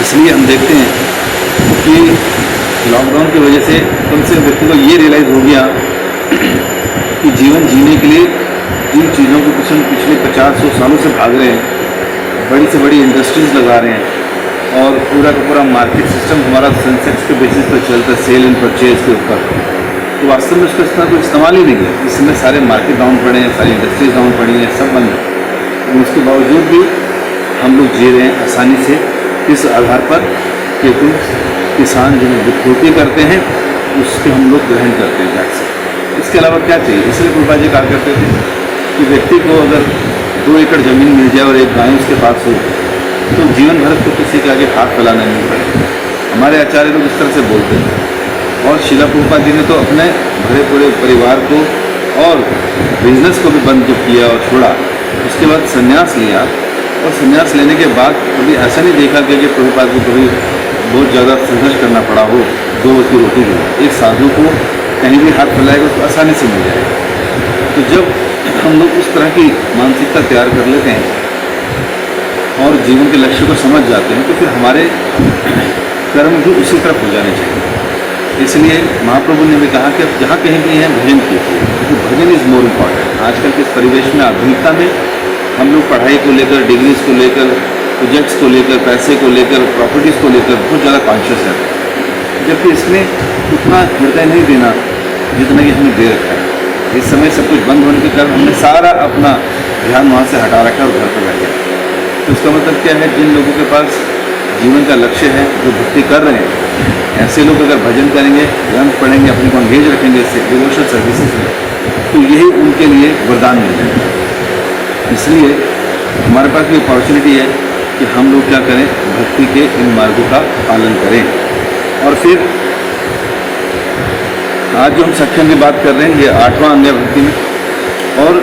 इसलिए हम देखते हैं कि लॉकडाउन की वजह से कम से कम व्यक्ति को ये रियलाइज़ हो गया कि जीवन जीने के लिए जिन चीज़ों को कुछ हम पिछले 50-100 सालों से भाग रहे हैं, बड़ी से बड़ी इंडस्ट्रीज़ लगा रहे हैं और पूरा का पूरा मार्केट सिस्टम हमारा सेंसेक्स के बेसिस पर चलता है, सेल एंड परचेज के ऊपर। तो वास्तव में उसका इतना कोई इस्तेमाल ही नहीं है। इस समय सारे मार्केट डाउन पड़े हैं, सारी इंडस्ट्रीज डाउन पड़ी हैं, सब बंद है। उसके बावजूद भी हम लोग जी रहे हैं आसानी से, इस आधार पर कि तुम किसान जो खेती करते हैं उसके हम लोग ग्रहण करते हैं जाट से। इसके अलावा क्या चाहिए? इसलिए प्रभुपाद जी कहा करते थे कि व्यक्ति को अगर 2 एकड़ ज़मीन मिल जाए और एक गाय उसके पास हो तो जीवन भर तो किसी के आगे हाथ फैलाना नहीं पड़े। हमारे आचार्य लोग इस तरह से बोलते हैं। और शिला प्रभुपाद जी ने तो अपने भरे पूरे परिवार को और बिजनेस को भी बंद जो किया और छोड़ा, उसके बाद संन्यास लिया। और संन्यास लेने के बाद कभी ऐसा नहीं देखा कि प्रभुपाद को कभी बहुत ज़्यादा संघर्ष करना पड़ा हो 2 वक्त की रोटी के लिए। एक साधु को कहीं भी हाथ फैलाएगा उसको आसानी से मिल जाएगा। तो जब हम लोग उस तरह की मानसिकता तैयार कर लेते हैं और जीवन के लक्ष्य को समझ जाते हैं तो फिर हमारे कर्म भी उसी तरफ हो जाने चाहिए। इसलिए महाप्रभु ने भी कहा कि अब जहाँ कहीं भी हैं भजन कीजिए, क्योंकि भजन इज़ मोर इम्पॉर्टेंट। आजकल के इस परिवेश में, आधुनिकता में हम लोग पढ़ाई को लेकर, डिग्रीज को लेकर, प्रोजेक्ट्स को लेकर, पैसे को लेकर, प्रॉपर्टीज़ को लेकर बहुत ज़्यादा कॉन्शियस है, जबकि इसमें उतना हृदय नहीं देना जितना कि हमने दे रखा है। इस समय सब कुछ बंद होने के कारण हमने सारा अपना ध्यान वहाँ से हटा रखा और घर पर बैठे। तो इसका मतलब क्या है? जिन लोगों के पास जीवन का लक्ष्य है, जो भक्ति कर रहे हैं, ऐसे लोग अगर भजन करेंगे, ग्रंथ पढ़ेंगे, अपने को एंगेज रखेंगे इससे डिवोशनल सर्विसेज में, तो यही उनके लिए वरदान मिल जाएगा। इसलिए हमारे पास भी अपॉर्चुनिटी है कि हम लोग क्या करें, भक्ति के इन मार्गों का पालन करें। और फिर आज जो हम सख्यम की बात कर रहे हैं, ये 8वां अंग है भक्ति में। और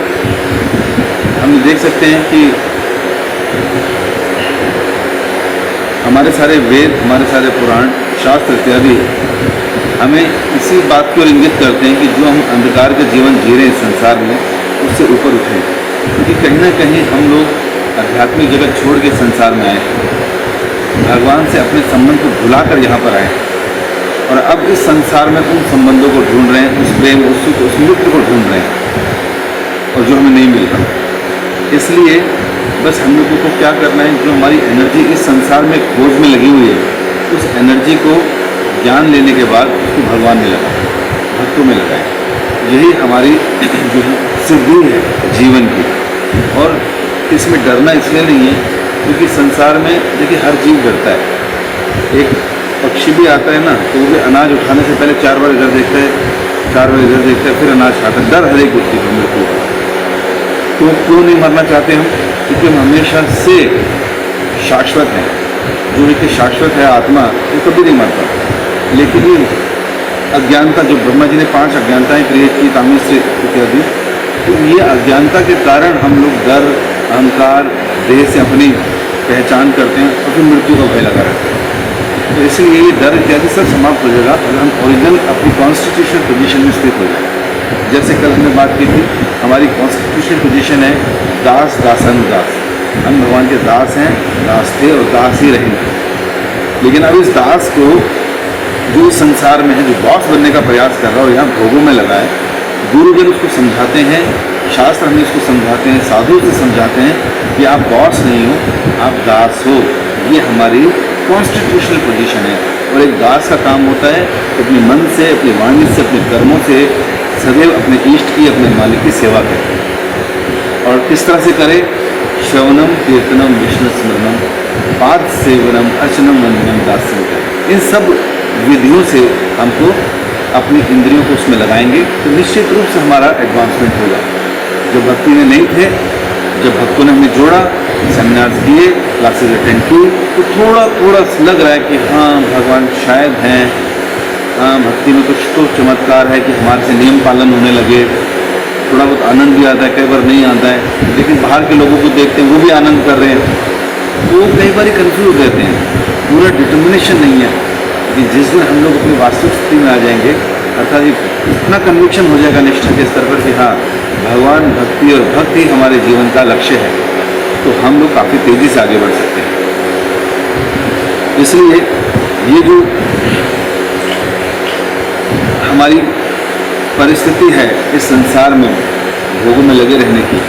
हम देख सकते हैं कि हमारे सारे वेद, हमारे सारे पुराण, शास्त्र इत्यादि हमें इसी बात की ओर इंगित करते हैं कि जो हम अंधकार के जीवन जी रहे हैं संसार में, उससे ऊपर उठें। क्योंकि कहीं ना कहीं हम लोग आध्यात्मिक जगत छोड़ के संसार में आए, भगवान से अपने संबंध को भुलाकर यहाँ पर आए और अब इस संसार में उन संबंधों को ढूंढ रहे हैं, उस प्रेम, उस सुख, उस मित्र को ढूंढ रहे हैं और जो हमें नहीं मिल रहा। इसलिए बस हम लोगों को क्या करना है, जो हमारी एनर्जी इस संसार में खोज में लगी हुई है, उस एनर्जी को ज्ञान लेने के बाद उसको भगवान में लगाएं, भक्तों में लगाएं। यही हमारी जो सिद्धि है जीवन की। और इसमें डरना इसलिए नहीं है क्योंकि संसार में देखिए हर जीव डरता है। एक पक्षी भी आता है ना, तो वो भी अनाज उठाने से पहले 4 बार इधर देखता है, 4 बार इधर देखता है, फिर अनाज खाता है। डर हर एक व्यक्ति को मृत्यु का। तो क्यों नहीं मरना चाहते हम? क्योंकि हम हमेशा से शाश्वत हैं। जो व्यक्ति शाश्वत है आत्मा, वो कभी नहीं मरता। लेकिन ये अज्ञानता, जो ब्रह्मा जी ने 5 अज्ञानताएँ क्रिएट की, तामसी इत्यादि, तो ये अज्ञानता के कारण हम लोग डर, अहंकार, देह से अपनी पहचान करते हैं और फिर मृत्यु का भय लगा रहता है। तो इसलिए ये डर इत्यादि सब समाप्त हो जाएगा अगर हम ओरिजिनल अपनी कॉन्स्टिट्यूशनल पोजीशन में स्थित हो जाए। जैसे कल हमने बात की थी, हमारी कॉन्स्टिट्यूशनल पोजीशन है दास दासन दास। हम भगवान के दास हैं, दास थे और दास ही रहेंगे। लेकिन अब इस दास को जो संसार में है, जो बॉस बनने का प्रयास कर रहा है और यहाँ भोगों में लगा है, गुरुजन उसको समझाते हैं, शास्त्र हमें उसको समझाते हैं, साधु से समझाते हैं कि आप बॉस नहीं हो, आप दास हो। ये हमारी कॉन्स्टिट्यूशनल पोजीशन है। और एक दास का काम होता है कि अपने मन से, अपनी वाणी से, अपने कर्मों से सदैव अपने इष्ट की, अपने मालिक की सेवा करें। और किस तरह से करें? श्रवणम, कीर्तनम, विष्णु स्मरणम, पाद सेवनम, अर्चनम, वंदनम, दास्यम करें। इन सब विधियों से हमको अपनी इंद्रियों को उसमें लगाएंगे तो निश्चित रूप से हमारा एडवांसमेंट होगा। जो भक्ति में नहीं थे, जब भक्तों ने हमें जोड़ा, सेमिनार्स दिए, क्लासेस अटेंड की, तो थोड़ा थोड़ा लग रहा है कि हाँ भगवान शायद हैं, हाँ भक्ति में कुछ तो चमत्कार है कि हमारे से नियम पालन होने लगे। थोड़ा बहुत आनंद भी आता है, कई बार नहीं आता है, लेकिन बाहर के लोगों को देखते हैं वो भी आनंद कर रहे हैं, तो कई बार कन्फ्यूज रहते हैं, पूरा डिटर्मिनेशन नहीं है। लेकिन जिस दिन हम लोग अपनी वास्तविक स्थिति में आ जाएंगे, अर्थात इतना कन्विक्शन हो जाएगा निष्ठा के स्तर पर कि हाँ भगवान, भक्ति और भक्ति हमारे जीवन का लक्ष्य है, तो हम लोग काफ़ी तेज़ी से आगे बढ़ सकते हैं। इसलिए ये जो हमारी परिस्थिति है इस संसार में भोगों में लगे रहने की,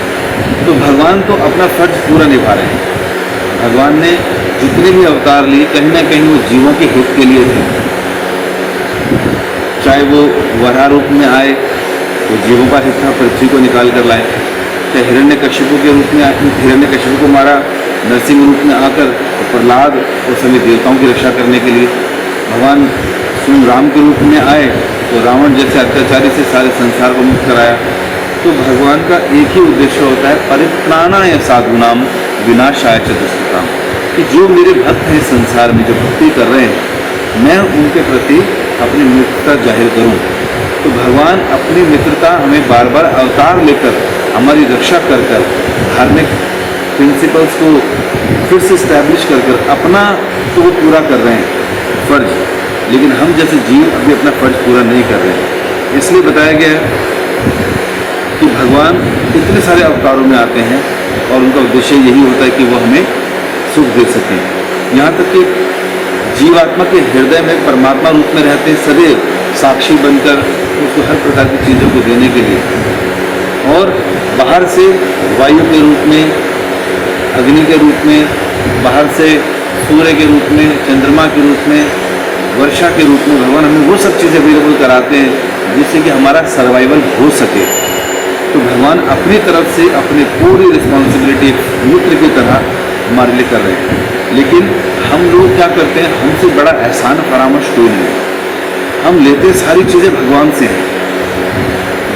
तो भगवान तो अपना फर्ज पूरा निभा रहे हैं। भगवान ने जितने भी अवतार लिए कहीं ना कहीं वो जीवों के हित के लिए थे। चाहे वो वराह रूप में आए तो जीवों का हित था, पृथ्वी को निकाल कर लाए। चाहे हिरण्यकश्यप के रूप में हिरण्यकश्यप को मारा, नरसिंह रूप में आकर प्रहलाद और सभी देवताओं की रक्षा करने के लिए। भगवान स्वयं राम के रूप में आए तो रावण जैसे अत्याचारी से सारे संसार को मुक्त कराया। तो भगवान का एक ही उद्देश्य होता है, परित्राणाय साधूनाम विनाशाय च दुष्कृताम, कि जो मेरे भक्त हैं संसार में जो भक्ति कर रहे हैं मैं उनके प्रति अपनी मित्रता जाहिर करूं। तो भगवान अपनी मित्रता हमें बार बार अवतार लेकर हमारी रक्षा कर कर धार्मिक प्रिंसिपल्स को फिर से इस्टेब्लिश कर कर अपना तो वो पूरा कर रहे हैं फर्ज, लेकिन हम जैसे जीव अभी अपना फर्ज पूरा नहीं कर रहे हैं। इसलिए बताया गया है कि भगवान इतने सारे अवतारों में आते हैं और उनका उद्देश्य यही होता है कि वो हमें सुख दे सकें। यहाँ तक कि जीवात्मा के हृदय में परमात्मा रूप में रहते हैं, सदैव साक्षी बनकर उसको हर प्रकार की चीज़ों को देने के लिए। और बाहर से वायु के रूप में, अग्नि के रूप में, बाहर से सूर्य के रूप में, चंद्रमा के रूप में, वर्षा के रूप में भगवान हमें वो सब चीज़ें अवेलेबल कराते हैं जिससे कि हमारा सर्वाइवल हो सके। तो भगवान अपनी तरफ से अपनी पूरी रिस्पॉन्सिबिलिटी मित्र की तरह हमारे लिए कर रहे हैं। लेकिन हम लोग क्या करते हैं, हमसे बड़ा एहसान फरामोश कोई नहीं है। हम लेते सारी चीज़ें भगवान से हैं,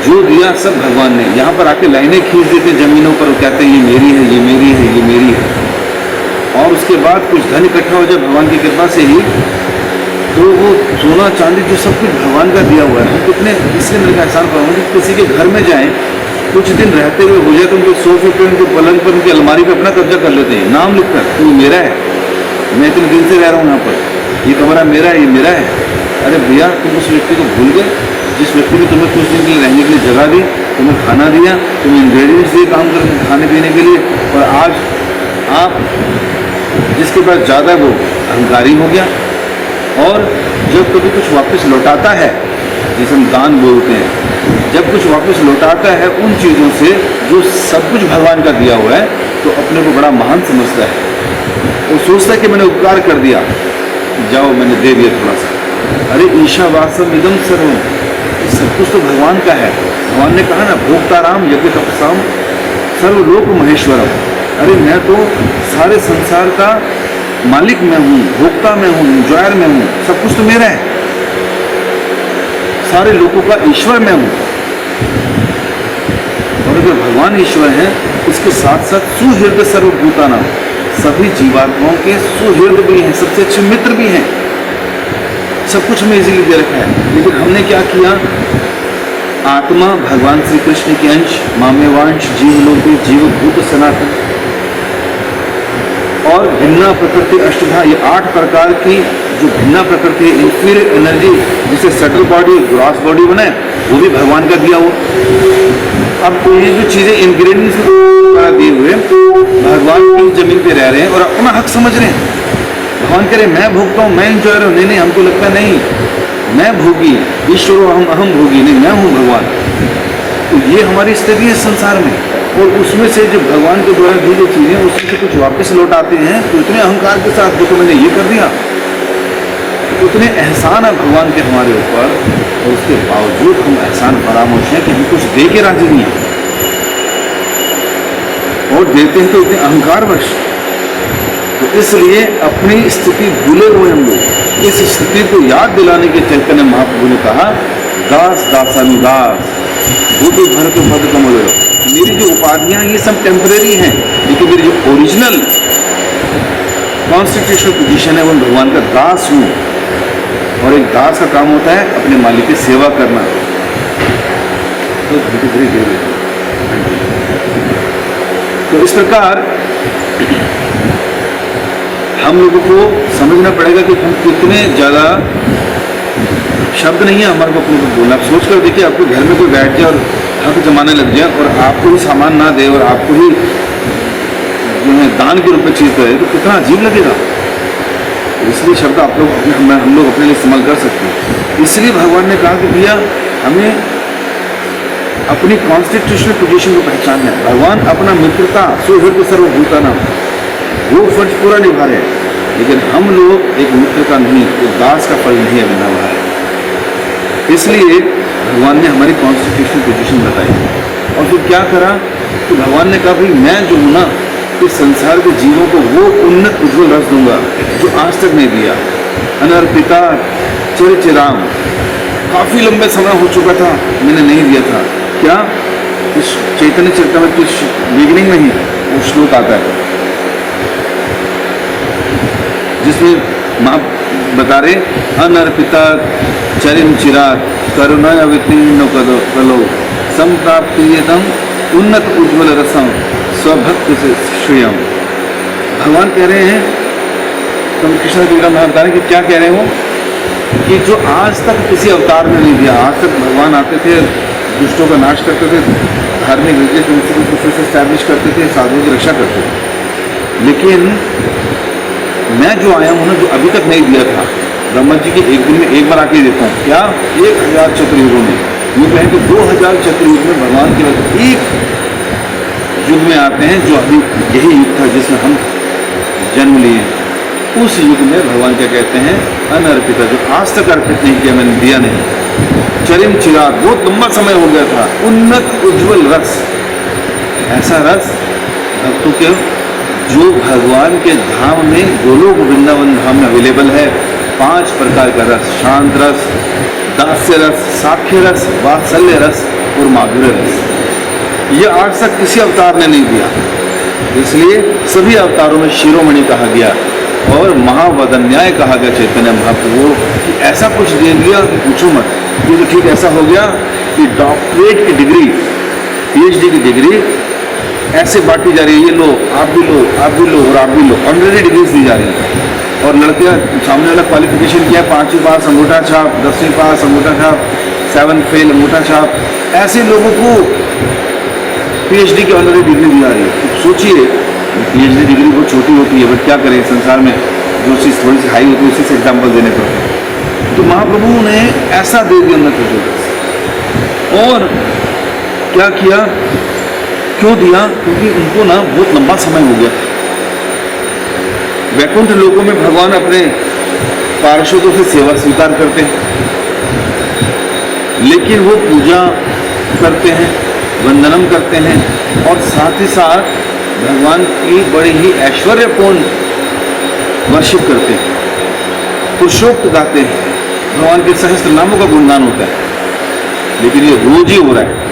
जो दिया सब भगवान ने। यहाँ पर आके लाइनें खींच देते जमीनों पर, वो कहते हैं ये मेरी है, ये मेरी है, ये मेरी है। और उसके बाद कुछ धन इकट्ठा हो जाए भगवान की कृपा से ही, तो वो सोना चांदी जो सब कुछ भगवान का दिया हुआ है। हम कितने, इसलिए मेरे एहसान फरामोश, किसी के घर में जाएँ कुछ दिन रहते हुए हो जाए तो उनके सोफे पे, उनके पलंग पर, उनकी अलमारी पे अपना कब्जा कर लेते हैं, नाम लिखकर कि वो मेरा है, मैं इतने दिन से रह रहा हूँ यहाँ पर, ये कमरा मेरा है, ये मेरा है। अरे भैया, तुम उस व्यक्ति को भूल गए जिस व्यक्ति ने तुम्हें कुछ दिन के लिए रहने के लिए जगह दी, तुम्हें खाना दिया, तुम्हें इंग्रेडिएंट्स दिए काम कर खाने पीने के लिए, और आज आप जिसके पास ज़्यादा वो अहंकारी हो गया। और जब कभी कुछ वापस लौटाता है, जिसे हम दान बोलते हैं, जब कुछ वापस लौटाता है उन चीज़ों से जो सब कुछ भगवान का दिया हुआ है, तो अपने को बड़ा महान समझता है। वो सोचता है कि मैंने उपकार कर दिया, जाओ मैंने दे दिया थोड़ा सा। अरे ईशावासम इदम सर्वम, सब कुछ तो भगवान का है। भगवान ने कहा ना, भोक्ताराम यज्ञ तपसाम सर्वलोक महेश्वरम। अरे मैं तो सारे संसार का मालिक मैं हूँ, भोक्ता मैं हूँ, इंजॉयर मैं हूँ, सब कुछ तो मेरा है, सारे लोगों का ईश्वर मैं हूँ। और अगर भगवान ईश्वर है, उसके साथ साथ सुहृदय सर्वभूतानां, सभी जीवात्माओं के सुहृदय भी हैं, सबसे अच्छे मित्र भी हैं। सब कुछ में इजीली दे रखा है। लेकिन हमने क्या किया, आत्मा भगवान श्री कृष्ण के अंश, माम्यवांश जीवलोके जीवभूत सनातन, और भिन्ना प्रकृति अष्टधा, ये 8 प्रकार की जो भिन्ना प्रकृति है, इंफीरियर एनर्जी, जिसे सटल बॉडी, ग्रॉस बॉडी बनाए, वो भी भगवान का दिया हुआ। अब तो ये जो चीज़ें इंग्रेडिएंट्स दिए हुए भगवान की जमीन पे रह रहे हैं और अपना हक समझ रहे हैं। भगवान कह रहे मैं भोगता हूँ, मैं इंजॉय हूँ, नहीं हमको लगता नहीं मैं भोगी, ईश्वर हम अहम भोगी, नहीं मैं हूँ भगवान। तो ये हमारी स्थिति है संसार में। और उसमें से जो भगवान के द्वारा दी जो चीज़ें उसमें से कुछ वापस लौटाते हैं, तो इतने अहंकार के साथ देखो मैंने ये कर दिया, उतने एहसान है भगवान के हमारे ऊपर, और उसके बावजूद हम एहसान फरामोश हैं कि हम कुछ दे के राजी नहीं हैं, और देते हैं तो इतने अहंकारवश। तो इसलिए अपनी स्थिति भूले हुए हम लोग, इस स्थिति को याद दिलाने के चैतन्य महाप्रभु ने कहा, दास दासानुदास भूत भरत भद कमल। मेरी जो उपाधियां ये सब टेम्परेरी हैं, लेकिन मेरी जो ओरिजिनल कॉन्स्टिट्यूशनल पोजीशन है वो भगवान का दास हूँ। और एक दास का काम होता है अपने मालिक की सेवा करना। तो इस प्रकार हम लोगों को समझना पड़ेगा कि हम कितने ज़्यादा, शब्द नहीं है हमारे को अपने को बोलना। आप सोच कर देखिए, आपके घर में कोई बैठ जाए और हक जमाने लग जाए और आपको ही सामान ना दे और आपको ही जो है दान के रूप में चीज़ करे, तो कितना अजीब लगेगा। इसलिए शब्द आप लोग हम लोग अपने लिए इस्तेमाल कर सकते हैं। इसलिए भगवान ने कहा कि भैया हमें अपनी कॉन्स्टिट्यूशनल पोजीशन को पहचानना है। भगवान अपना मित्रता सुहृद सर्वभूतानां वो फर्ज पूरा निभा रहे हैं, लेकिन हम लोग एक मित्र का नहीं, एक दास का फल नहीं अभी निभा रहे हैं। इसलिए भगवान ने हमारी कॉन्स्टिट्यूशनल पोजीशन बताई और फिर क्या करा कि भगवान ने कहा भाई मैं जो हूँ ना इस संसार के जीवों को वो उन्नत उज्ज्वल रस दूंगा जो आज तक नहीं दिया। अनर्पिता चिरचिराम, काफी लंबे समय हो चुका था मैंने नहीं दिया था। क्या इस चैतन्य चरितमृत की बिगिनिंग में ही वो श्लोक आता है जिसमें माँ बता रहे अनर्पिता चरिम चिराग करुणा वितीर्ण कलो संप्राप्तियतम उन्नत उज्ज्वल रसम स्वभक्त से श्रेयम। भगवान कह रहे हैं, तो कृष्ण विग्रह में बता रहे हैं कि क्या कह रहे हो कि जो आज तक किसी अवतार में नहीं दिया। आज तक भगवान आते थे, दुष्टों का नाश करते थे, धार्मिक रीति से स्टैब्लिश करते थे, साधुओं की रक्षा करते थे, लेकिन मैं जो आया हूँ ना जो अभी तक नहीं दिया था, ब्रह्मा जी की एक दिन में एक बार आके देता हूँ। क्या 1000 चतुर्युगों में, ये कहें कि 2000 चतुर्युग में भगवान केवल एक युग में आते हैं जो अभी यही युग था जिसमें हम जन्म लिए। उस युग में भगवान क्या कहते हैं अनर्पिता, जो आज तक अर्पित नहीं किया मैंने, दिया नहीं। चरिम चिराग, बहुत लंबा समय हो गया था। उन्नत उज्ज्वल रस, ऐसा रस भक्तों के जो भगवान के धाम में गोलोक वृंदावन धाम में अवेलेबल है। 5 प्रकार का रस, शांत रस, दास्य रस, साख्य रस, वात्सल्य रस और माधुर्य रस, ये आज तक किसी अवतार ने नहीं दिया। इसलिए सभी अवतारों में शिरोमणि कहा गया और महावदन्याय कहा गया चैतन्य महाप्रभु कि ऐसा कुछ दे दिया कि पूछो मत। ये तो ठीक ऐसा हो गया कि डॉक्टरेट की डिग्री, PhD की डिग्री ऐसे बांटी जा रही है, ये लो आप भी लो, आप भी लो और आप भी लो, ऑनरेडी डिग्रीज दी जा रही है। और लड़कियां सामने वाला क्वालिफिकेशन किया 5वीं पास अंगूठा छाप, 10वीं पास अंगूठा छाप, 7 फेल अंगूठा छाप, ऐसे लोगों को PhD की ऑनरेडी डिग्री दी जा रही है। तो सोचिए PhD डिग्री बहुत छोटी होती है, बट क्या करें संसार में जो चीज़ थोड़ी सी हाई होती है उसी से एग्जाम्पल देने पड़ते हैं। तो महाप्रभु ने ऐसा दे दिया उन्नत उज्ज्वल। और क्या किया, क्यों दिया, क्योंकि उनको ना बहुत लंबा समय हो गया। वैकुंठ लोकों में भगवान अपने पार्षदों से सेवा स्वीकार करते हैं, लेकिन वो पूजा करते हैं, वंदनम करते हैं और साथ ही साथ भगवान की बड़ी ही ऐश्वर्यपूर्ण वर्शिप करते हैं, पुरुषोक्त गाते हैं, भगवान के सहस्त्र नामों का गुणगान होता है। लेकिन ये रोज ही हो रहा है।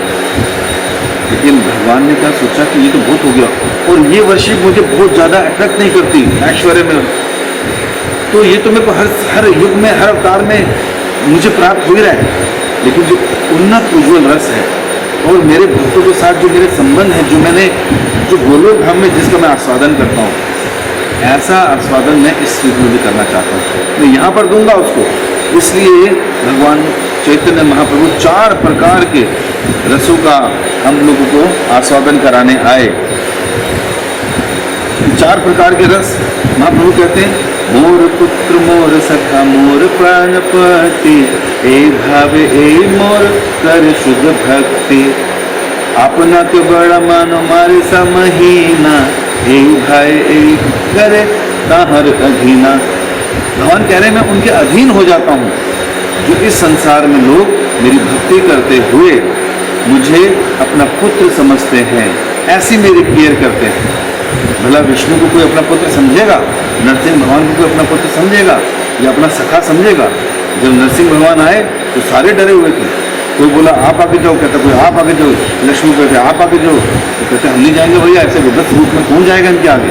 लेकिन भगवान ने क्या सोचा कि ये तो बहुत हो गया और ये वर्शिप मुझे बहुत ज़्यादा अट्रैक्ट नहीं करती ऐश्वर्य में, तो ये तो मेरे को हर युग में, हर अवतार में मुझे प्राप्त हो ही रहा है। लेकिन जो उन्नत उज्ज्वल रस है और मेरे भक्तों के साथ जो मेरे संबंध है, जो मैंने जो गोलोक धाम में जिसका मैं आस्वादन करता हूँ, ऐसा आस्वादन मैं इस युग में भी करना चाहता हूँ। मैं यहाँ पर दूंगा उसको। इसलिए भगवान चैतन्य महाप्रभु 4 प्रकार के रसों का हम लोगों को आस्वादन कराने आए। 4 प्रकार के रस महाप्रभु कहते हैं, मोर पुत्र मोर सखा मोर प्राणपति, ए भावे ए मोर कर शुद्ध भक्ति, अपना तो बड़ा मानो मारे समहीना, ए भाई ए करे ताहर अधीना। भगवान कह रहे हैं मैं उनके अधीन हो जाता हूँ जो इस संसार में लोग मेरी भक्ति करते हुए मुझे अपना पुत्र समझते हैं, ऐसी मेरी केयर करते हैं। भला विष्णु को कोई अपना पुत्र समझेगा, नरसिंह भगवान को कोई अपना पुत्र समझेगा या अपना सखा समझेगा? जब नरसिंह भगवान आए तो सारे डरे हुए थे। कोई बोला आप आगे जाओ, कहता कोई आप आगे जाओ, लक्ष्मण कहते आप आगे जाओ, तो कहते हम नहीं जाएंगे भैया, ऐसे विभत्स रूप में कौन जाएगा इनके आगे?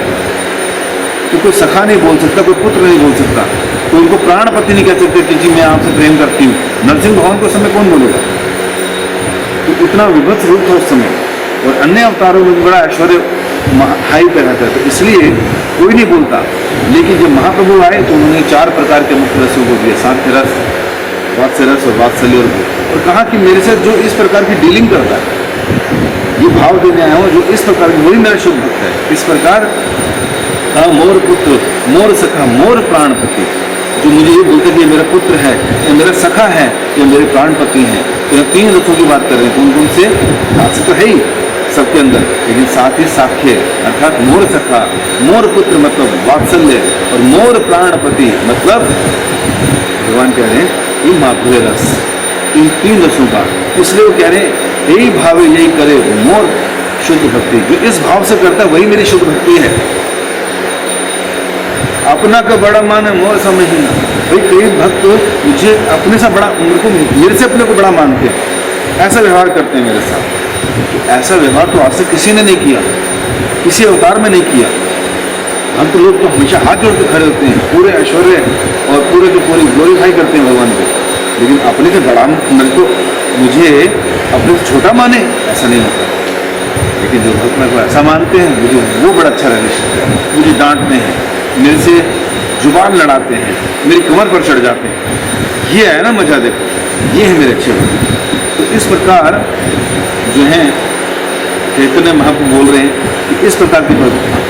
तो कोई सखा नहीं बोल सकता, कोई पुत्र नहीं बोल सकता, कोई उनको प्राणपति नहीं कह सकते कि जी मैं आपसे प्रेम करती हूँ। नरसिंह भगवान को समय कौन बोलेगा? तो इतना विभत्स रूप था उस समय, और अन्य अवतारों में बड़ा ऐश्वर्य हाई पे रहता है, तो इसलिए कोई नहीं बोलता। लेकिन जब महाप्रभु आए तो उन्होंने 4 प्रकार के मुख्य रसों को दिए, साख्य रस, वात्स्य रस और वात्सल्य, और कहा कि मेरे साथ जो इस प्रकार की डीलिंग करता है, ये भाव देने आया हूँ जो इस प्रकार की, वही मेरा शुद्ध भक्त है। इस प्रकार हाँ, मोर पुत्र, मोर सखा, मोर प्राणपति, जो मुझे ये बोलते कि ये मेरा पुत्र है, ये मेरा सखा है, ये मेरे प्राणपति हैं। तो यहाँ 3 रथों की बात कर रहे हैं। कौन कौन से? हास्य तो है ही सबके अंदर, लेकिन साथ ही साख्य, अर्थात मोर सखा, मोर पुत्र मतलब वात्सल्य, और मोर प्राणपति मतलब भगवान कह रहे हैं ये माधुर्य रस, इन 3 रसों का। इसलिए वो कह रहे हैं यही भाव यही करे मोर शुद्ध भक्ति, जो इस भाव से करता है वही मेरी शुद्ध भक्ति है। अपना का बड़ा मान है मोर समहीना। भाई कई भक्त मुझे अपने से बड़ा, मेरे से अपने को बड़ा मानते हैं, ऐसा व्यवहार करते हैं मेरे साथ। तो ऐसा व्यवहार तो आज से किसी ने नहीं किया, किसी अवतार में नहीं किया। हम तो लोग तो हमेशा हाथ जोड़ के खड़े होते हैं, पूरे ऐश्वर्य और पूरे के पूरी ग्लोरीफाई करते हैं भगवान को, लेकिन अपने से बड़ा मेरे को, मुझे अपने से छोटा माने, ऐसा नहीं होता। लेकिन जो भक्त मेरे को ऐसा मानते हैं, मुझे वो बड़ा अच्छा रिलेशन है। मुझे डांटते हैं, मेरे से जुबान लड़ाते हैं, मेरी कमर पर चढ़ जाते हैं, ये है ना मजा। देखो ये है मेरे अच्छे भक्त। तो इस प्रकार जो है चैतन्य महाप्रभु बोल रहे हैं कि इस प्रकार की भक्त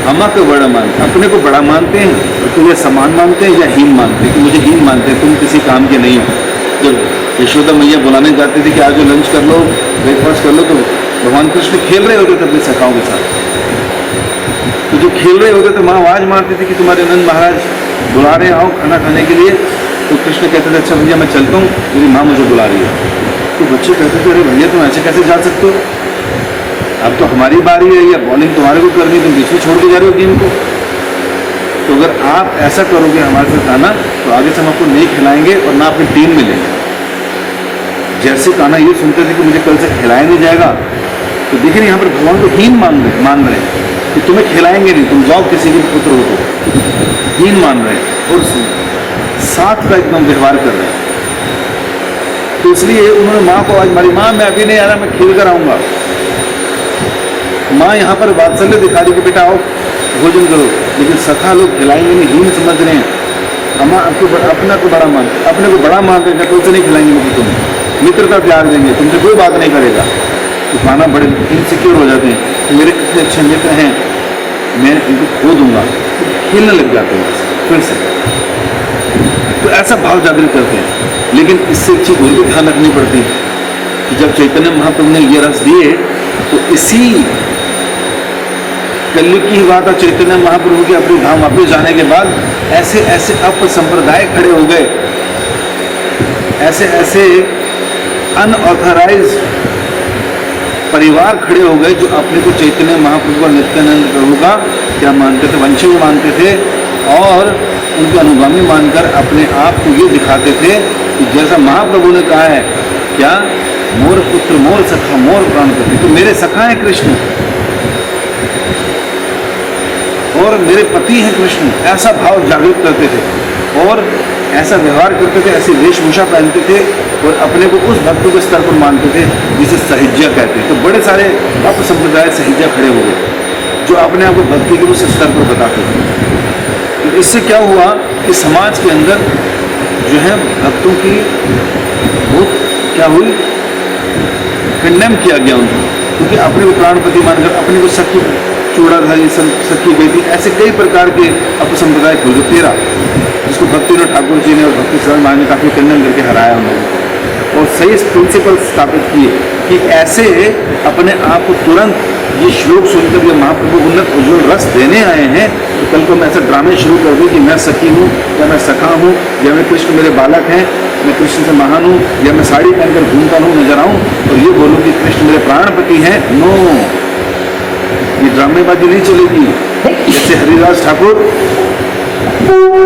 अम्मा को बड़ा मानते, अपने को बड़ा मानते हैं, और तुझे समान मानते हैं या हीन मानते हैं, कि मुझे हीन मानते हैं, तुम किसी काम के नहीं हो। जब यशोदा मैया बुलाने जाती थी कि आज लंच कर लो, ब्रेकफास्ट कर लो, तो भगवान कृष्ण खेल रहे होते थे अपने सखाओं के साथ। तो जो खेल रहे होते थे, माँ आवाज मारती थी कि तुम्हारे नंद महाराज बुला रहे, आओ खाना खाने के लिए। तो कृष्ण कहते थे अच्छा भैया मैं चलता हूँ, मेरी माँ मुझे बुला रही है। तो बच्चे कहते थे अरे भैया तुम ऐसे कैसे जा सकते हो, अब तो हमारी बारी है, या बॉलिंग तुम्हारे को करनी, तुम बीच में छोड़ के जा रहे हो गेम को। तो अगर आप ऐसा करोगे हमारे साथ खाना, तो आगे से हम आपको नहीं खिलाएंगे और ना अपनी टीम में लेंगे। जैसे कान्हा ये सुनते थे कि मुझे कल से खिलाया नहीं जाएगा, तो देखिए यहाँ पर भगवान को हीन मान रहे हैं कि तुम्हें खिलाएंगे नहीं, तुम जाओ किसी के पुत्र हो तो, हीन मान रहे हैं और साथ का एकदम व्यवहार कर रहे हैं। तो इसलिए उन्होंने माँ को आज मारी, माँ मैं अभी नहीं आ रहा, मैं खेल कर आऊँगा। माँ यहाँ पर वात्सल्य दिखा रही कि बेटा आओ भोजन करो, लेकिन सखा लोग खिलाएंगे नहीं, हीन समझ रहे हैं। अम्मा आपको अपना को बड़ा मान, अपने को बड़ा मान देंगे, तो नहीं खिलाएंगे मुझे, तुम्हें मित्रता त्याग देंगे, तुमसे कोई बात नहीं करेगा। तो खाना बड़े इनसिक्योर हो जाते हैं, तो मेरे कितने अच्छे मित्र हैं, मैं इनको खो दूंगा, तो खेलने लग जाते हैं फिर से। तो ऐसा भाव जागृत करते हैं। लेकिन इससे एक चीज उनको ध्यान रखनी पड़ती है कि जब चैतन्य महाप्रभु ने ये रस दिए, तो इसी कलयुग की बात है, चैतन्य महाप्रभु के अपने धाम वापस जाने के बाद ऐसे ऐसे अपसंप्रदाय खड़े हो गए, ऐसे ऐसे अनऑथराइज परिवार खड़े हो गए, जो अपने को चैतन्य महाप्रभु और नित्यानंद प्रभु का क्या मानते थे, वंशज मानते थे, और उनके अनुगामी मानकर अपने आप को ये दिखाते थे कि जैसा महाप्रभु ने कहा है, क्या मोर पुत्र, मोर सखा, मोर प्राणपति, तो मेरे सखा है कृष्ण और मेरे पति हैं कृष्ण। ऐसा भाव जागृत करते थे और ऐसा व्यवहार करते थे, ऐसी वेशभूषा पहनते थे और अपने को उस भक्तों के स्तर पर मानते थे जिसे सहिज्ञा कहते हैं। तो बड़े सारे भक्त संप्रदाय सहिज्ञा खड़े हो गए, जो अपने आप को भक्ति के उस स्तर पर बताते थे। तो इससे क्या हुआ कि समाज के अंदर जो है भक्तों की बहुत क्या हुई, कंडेम किया गया उनको, क्योंकि अपने को प्राणपति मानकर अपने को सखी चूड़ाधारी, सखी बेटी, ऐसे कई प्रकार के अपसंप्रदाय खुल गए 13, जिसको भक्तिनाथ ठाकुर जी ने और भक्ति शरण महाराज ने काफी खंडन करके हराया उन लोगों को, और सही प्रिंसिपल स्थापित किए कि ऐसे अपने आप को तुरंत ये श्लोक सुनकर ये महाप्रभु उन्नत उज्ज्वल रस देने आए हैं, तो कल को मैं ऐसे ड्रामे शुरू कर दूँ कि मैं सखी हूँ, या मैं सखा हूँ, या मैं कृष्ण मेरे बालक हैं, मैं कृष्ण से महान हूँ, या मैं साड़ी पहनकर घूमता हूँ नजर आऊँ और ये बोलूँ कि कृष्ण मेरे प्राणपति हैं। नो, ये ड्रामेबाजी नहीं चलेगी। जैसे हरिदास ठाकुर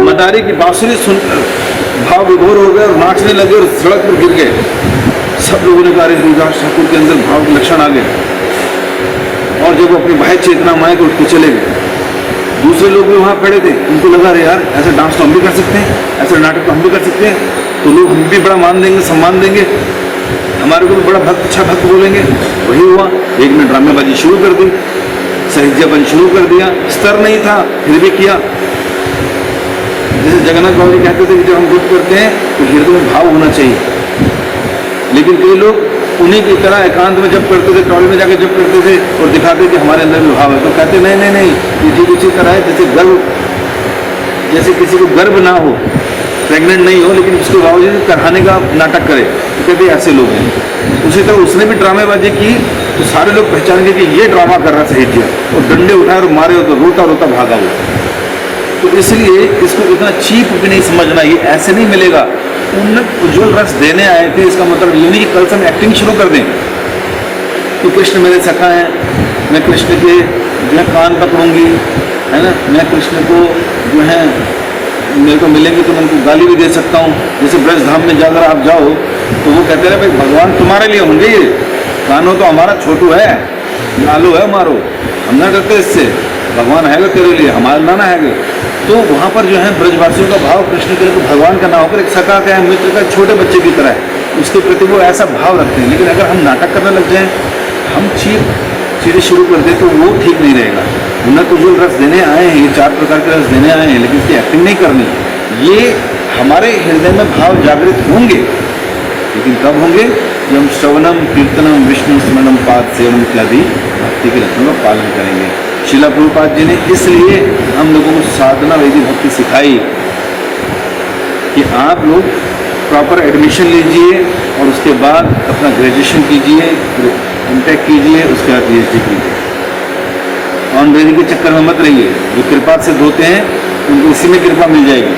मदारी की बांसुरी सुनकर भाव विभोर हो गए और नाचने लगे और सड़क पर गिर गए। सब लोगों ने कहा हरिदास ठाकुर के अंदर भाव के लक्षण आ गए, और जब वो अपनी बाह्य चेतना माए तो उठ के चले गए। दूसरे लोग भी वहाँ खड़े थे, उनको लगा अरे यार ऐसा डांस तो हम भी कर सकते हैं, ऐसा नाटक तो हम भी कर सकते हैं, तो लोग हम भी बड़ा मान देंगे, सम्मान देंगे, हमारे को भी बड़ा भक्त, अच्छा भक्त बोलेंगे। वही हुआ, एक ने ड्रामेबाजी शुरू कर दी, सहिज्ञापन शुरू कर दिया, स्तर नहीं था फिर भी किया। जैसे जगन्नाथ बाबू जी कहते थे कि जब हम दुख करते हैं तो हृदय में भाव होना चाहिए, लेकिन कई लोग उन्हीं की तरह एकांत में जब करते थे, टॉयलेट में जाकर जब करते थे और दिखाते कि हमारे अंदर भी भाव है, तो कहते नहीं नहीं नहीं, ये ठीक उसी तरह है जैसे गर्भ, जैसे किसी को गर्भ ना हो, प्रेग्नेंट नहीं हो, लेकिन उसके बावजूद कराने का नाटक करे, तो कहते ऐसे लोग हैं। उसी तरह उसने भी ड्रामेबाजी की तो सारे लोग पहचानेंगे कि ये ड्रामा कर रहा सही किया, और डंडे उठाए और मारे हो तो रोता रोता भागा हुआ। तो इसलिए इसको इतना चीप भी नहीं समझना, ये ऐसे नहीं मिलेगा। उन्नत उज्ज्वल रस देने आए थे, इसका मतलब ये नहीं कि कल से हम एक्टिंग शुरू कर दें कि कृष्ण मेरे सखा हैं, मैं कृष्ण के जो है कान पकड़ूंगी, है ना, मैं कृष्ण को जो है मेरे को मिलेंगे तो मैं उनको गाली भी दे सकता हूँ। जैसे ब्रज धाम में जाकर आप जाओ तो वो कहते हैं भाई भगवान तुम्हारे लिए होंगे, ये कानो तो हमारा छोटू है, लालू है मारो, हम ना करते इससे, भगवान है तेरे लिए, हमारा नाना है। तो वहाँ पर जो है ब्रजवासियों का भाव कृष्ण के लिए तो भगवान का ना होकर एक सखा का है, मित्र का, छोटे बच्चे की तरह है, उसके प्रति वो ऐसा भाव रखते हैं। लेकिन अगर हम नाटक करने लग जाएं, हम चीप चीज़ें शुरू कर दें तो वो ठीक नहीं रहेगा। उन्नत उज्ज्वल रस देने आए हैं, ये 4 प्रकार के रस देने आए हैं, लेकिन इसकी एक्टिंग नहीं करनी। ये हमारे हृदय में भाव जागृत होंगे, लेकिन कब होंगे? जब हम श्रवणम कीर्तनम विष्णु स्मरणम पाद सेवन इत्यादि भक्ति के लक्षणों का पालन करेंगे। श्रील प्रभुपाद जी ने इसलिए हम लोगों को साधना वैधि भक्ति सिखाई कि आप लोग प्रॉपर एडमिशन लीजिए और उसके बाद अपना ग्रेजुएशन कीजिए, एमटेक कीजिए, उसके बाद पीएचडी कीजिए। ऑनरेरी के चक्कर में मत रहिए। जो कृपा सिद्ध होते हैं उनको इसी में कृपा मिल जाएगी,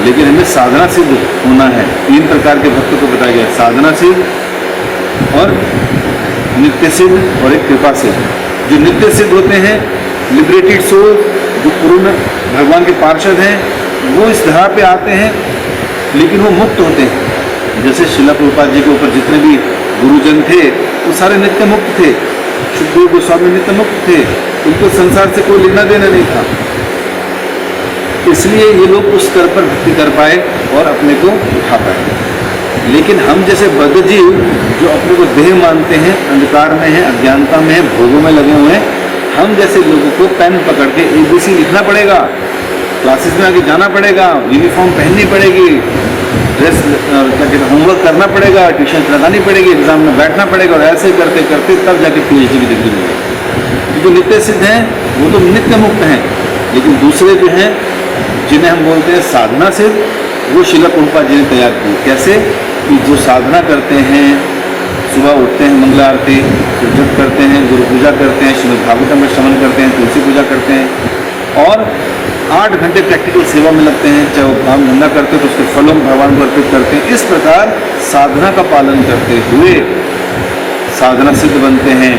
लेकिन हमें साधना सिद्ध होना है। 3 प्रकार के भक्तों को बताया गया, साधना सिद्ध और नित्य सिद्ध और एक कृपा सिद्ध। जो नित्य सिद्ध होते हैं, लिबरेटेड सोल, जो पूर्ण भगवान के पार्षद हैं, वो इस धरा पे आते हैं, लेकिन वो मुक्त होते हैं। जैसे श्रील प्रभुपाद जी के ऊपर जितने भी गुरुजन थे वो सारे नित्य मुक्त थे। सुखदेव गोस्वामी नित्य मुक्त थे, उनको संसार से कोई लेना देना नहीं था, इसलिए ये लोग उस स्तर पर भक्ति कर पाए और अपने को उठा पाए। लेकिन हम जैसे बद्ध जीव जो अपने को देह मानते हैं, अंधकार में है, अज्ञानता में है, भोगों में लगे हुए हैं, हम जैसे लोगों को पेन पकड़ के ABC लिखना पड़ेगा, क्लासेस में आगे जाना पड़ेगा, यूनिफॉर्म पहननी पड़ेगी, ड्रेस होमवर्क करना पड़ेगा, ट्यूशन लगानी पड़ेगी, एग्जाम में बैठना पड़ेगा, और ऐसे करते करते तब जाके PhD की डिग्री मिलेगी। जो नित्य सिद्ध हैं वो तो नित्य मुक्त हैं, लेकिन दूसरे जो हैं जिन्हें हम बोलते हैं साधना सिद्ध, वो श्रील प्रभुपाद जी ने तैयार की। कैसे? कि जो साधना करते हैं, सुबह उठते हैं, मंगला आरती, जप करते हैं, गुरु पूजा करते हैं, श्रीमद् भागवतम में श्रवण करते हैं, तुलसी पूजा करते हैं और 8 घंटे प्रैक्टिकल सेवा में लगते हैं। चाहे वो काम धंधा करते हैं तो उसके फलों भगवान को अर्पित करते हैं। इस प्रकार साधना का पालन करते हुए साधना सिद्ध बनते हैं।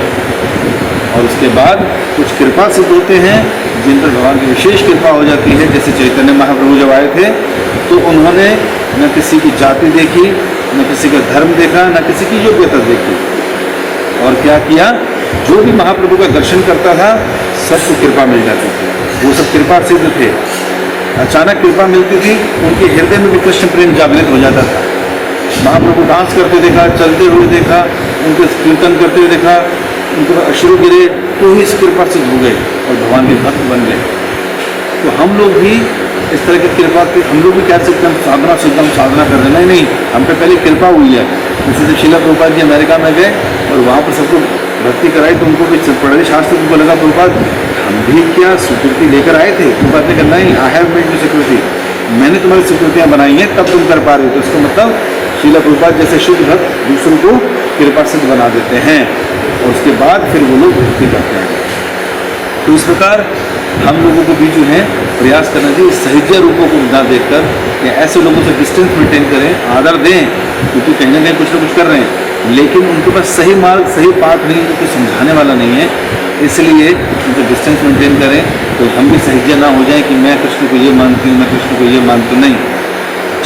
और उसके बाद कुछ कृपा सिद्ध होते हैं जिन पर भगवान की विशेष कृपा हो जाती है। जैसे चैतन्य महाप्रभु जब आए थे तो उन्होंने न किसी की जाति देखी, न किसी का धर्म देखा, न किसी की योग्यता देखी, और क्या किया? जो भी महाप्रभु का दर्शन करता था सबको कृपा मिल जाती थी। वो सब कृपा सिद्ध थे। अचानक कृपा मिलती थी, उनके हृदय में भी कृष्ण प्रेम जागृत हो जाता था। महाप्रभु डांस करते देखा, चलते हुए देखा, उनके कीर्तन करते हुए देखा, उनको अश्रु गिरे तो ही इस कृपा सिद्ध हो गए और भगवान के भक्त बन गए। तो हम लोग भी इस तरह की कृपा के, हम लोग भी कह सकते हैं साधना सिद्ध, हम साधना कर रहे हैं। नहीं, हम पे पहले कृपा हुई है। जैसे जब श्रील प्रभुपाद जी अमेरिका में गए और वहाँ पर सबको भक्ति कराई तो उनको भी पढ़े शास्त्र, उनको लगा प्रभुपाद हम भी क्या स्वीकृति लेकर आए थे। प्रभुपाद ने कहा नहीं, I have made you security, मैंने तुम्हारी स्वीकृतियाँ बनाई हैं तब तुम कर पा रहे हो। तो इसका मतलब श्रील प्रभुपाद जैसे शुद्ध भक्त दूसरों को कृपा सिद्ध बना देते हैं और उसके बाद फिर वो लोग भक्ति करते हैं। तो इस प्रकार हम लोगों को भी जो है प्रयास करना चाहिए सहज्य रूपों को ना देखकर, या ऐसे लोगों से डिस्टेंस मेंटेन करें, आदर दें, क्योंकि कहीं ना कहीं कुछ ना कुछ कर रहे हैं, लेकिन उनके पास सही मार्ग, सही पाठ नहीं है, कोई समझाने वाला नहीं है, इसलिए उनसे डिस्टेंस मेंटेन करें। तो हम भी सहज्य ना हो जाए कि मैं कृष्ण को ये मानती हूँ, मैं कृष्ण को ये मानती हूँ। नहीं,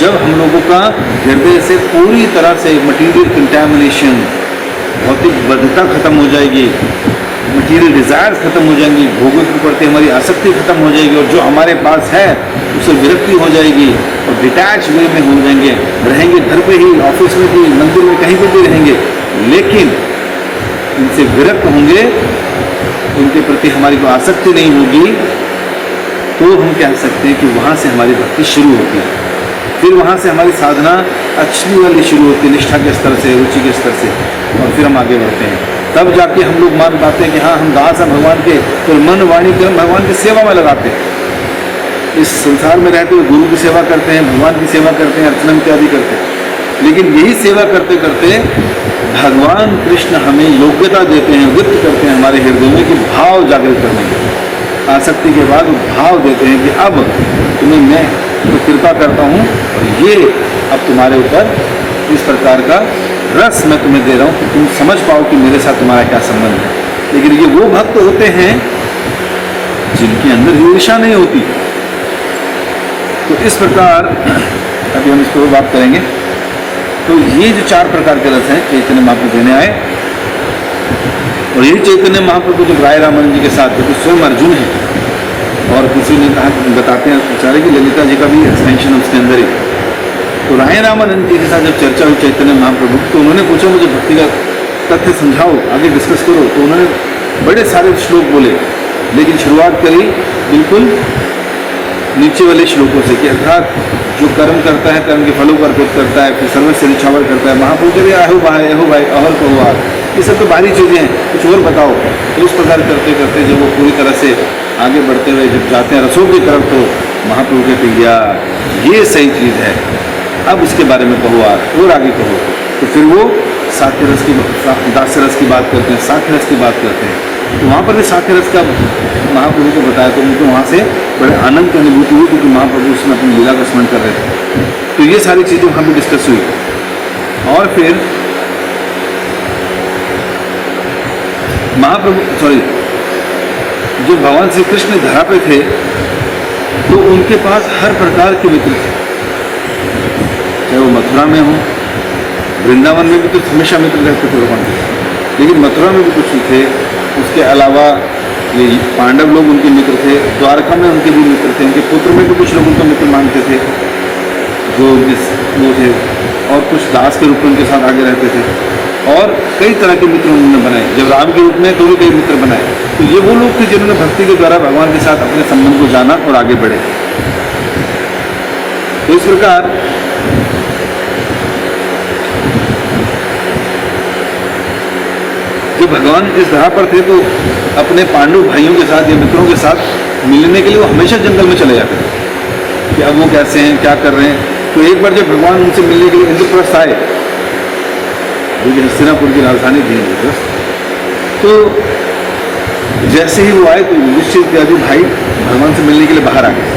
जब हम लोगों का हृदय से पूरी तरह से मटीरियल कंटैमिनेशन, भौतिक बद्धता खत्म हो जाएगी, मटीरियल डिज़ायर्स खत्म हो जाएंगी, भोगों के प्रति हमारी आसक्ति खत्म हो जाएगी, और जो हमारे पास है उससे विरक्ति हो जाएगी और डिटैच वे में हो जाएंगे। रहेंगे घर पे ही, ऑफिस में भी, मंदिर में, कहीं पर भी रहेंगे, लेकिन इनसे विरक्त होंगे, उनके प्रति हमारी कोई आसक्ति नहीं होगी, तो हम कह सकते हैं कि वहाँ से हमारी भक्ति शुरू होती है। फिर वहाँ से हमारी साधना अच्छी वाली शुरू होती है, निष्ठा के स्तर से, रुचि के स्तर से, और फिर हम आगे बढ़ते हैं। तब जाके हम लोग मान पाते हैं कि हाँ हम दास हैं भगवान के, तो मन वाणी कर्म भगवान की सेवा में लगाते हैं। इस संसार में रहते हुए गुरु की सेवा करते हैं, भगवान की सेवा करते हैं, अर्चना इत्यादि करते हैं, लेकिन यही सेवा करते करते भगवान कृष्ण हमें योग्यता देते हैं, व्यक्त करते हैं हमारे हृदय में कि भाव जागृत करने के, आसक्ति के बाद भाव देते हैं कि अब तुम्हें मैं तो कृपा करता हूँ और ये अब तुम्हारे ऊपर इस प्रकार का रस मैं तुम्हें दे रहा हूँ कि तुम समझ पाओ कि मेरे साथ तुम्हारा क्या संबंध है। लेकिन ये वो भक्त होते हैं जिनके अंदर ईर्ष्या नहीं होती। तो इस प्रकार अभी हम इस पर बात करेंगे। तो ये जो 4 प्रकार के रस हैं चैतन्य महाप्रभु देने आए, और यही चैतन्य महाप्रभु जो राय रामानंद जी के साथ जो स्वयं अर्जुन है, और किसी ने कहा बताते हैं बेचारे कि ललिता जी का भी एक्सपेंशन है उसके अंदर ही। तो राय रामानंद जी के साथ जब चर्चा हुई चैतन्य महाप्रभु, तो उन्होंने पूछा मुझे भक्ति का तथ्य समझाओ, आगे डिस्कस करो। तो उन्होंने बड़े सारे श्लोक बोले, लेकिन शुरुआत करी बिल्कुल नीचे वाले श्लोकों से कि अर्थात जो कर्म करता है कर्म के फलों को अर्पित करता है, फिर सर्वस्व निछावर करता है। महाप्रभु कह अहो भाई अहर कहो आर, ये सब तो बाहरी चीज़ें हैं, कुछ और बताओ। तो इस प्रकार करते करते जब वो पूरी तरह से आगे बढ़ते हुए जब जाते हैं रसों की तरफ, तो महाप्रभु कहते हैं यार ये सही चीज़ है, अब इसके बारे में कहो और आगे कहो। तो फिर वो साख्य रस की दास्य रस की बात करते हैं, साख्य रस की बात करते हैं। तो वहाँ पर भी साख्य रस का महाप्रभु को बताया, तो उनको वहाँ से बड़े आनंद की अनुभूति हुई, क्योंकि महाप्रभु उसमें अपनी लीला का स्मरण कर रहे थे। तो ये सारी चीज़ें वहाँ भी डिस्कस हुई। और फिर महाप्रभु जो भगवान श्री कृष्ण धरा पे थे, तो उनके पास हर प्रकार के मित्र थे, चाहे वो मथुरा में हो, वृंदावन में भी तो हमेशा मित्र रहते थे भगवान के, लेकिन मथुरा में भी कुछ थे। उसके अलावा ये पांडव लोग उनके मित्र थे, द्वारका में उनके भी मित्र थे, उनके पुत्र में भी कुछ लोग उनका मित्र मानते थे जो वो थे, और कुछ दास के रूप में उनके साथ आगे रहते थे, और कई तरह के मित्र उन्होंने बनाए। जब राम के रूप में तो भी कई मित्र बनाए। तो ये वो लोग थे जिन्होंने भक्ति के द्वारा भगवान के साथ अपने संबंध को जाना और आगे बढ़े। तो इस प्रकार जब भगवान इस धरा पर थे, तो अपने पांडु भाइयों के साथ या मित्रों के साथ मिलने के लिए वो हमेशा जंगल में चले जाते थे कि अब वो कैसे हैं, क्या कर रहे हैं। तो एक बार जब भगवान उनसे मिलने के लिए इंद्रप्रस्थ आए, जो कि हस्तिनापुर की राजधानी थी इंद्रप्रस्थ, तो जैसे ही वो आए तो युधिष्ठिर इत्यादि भाई भगवान से मिलने के लिए बाहर आ गए।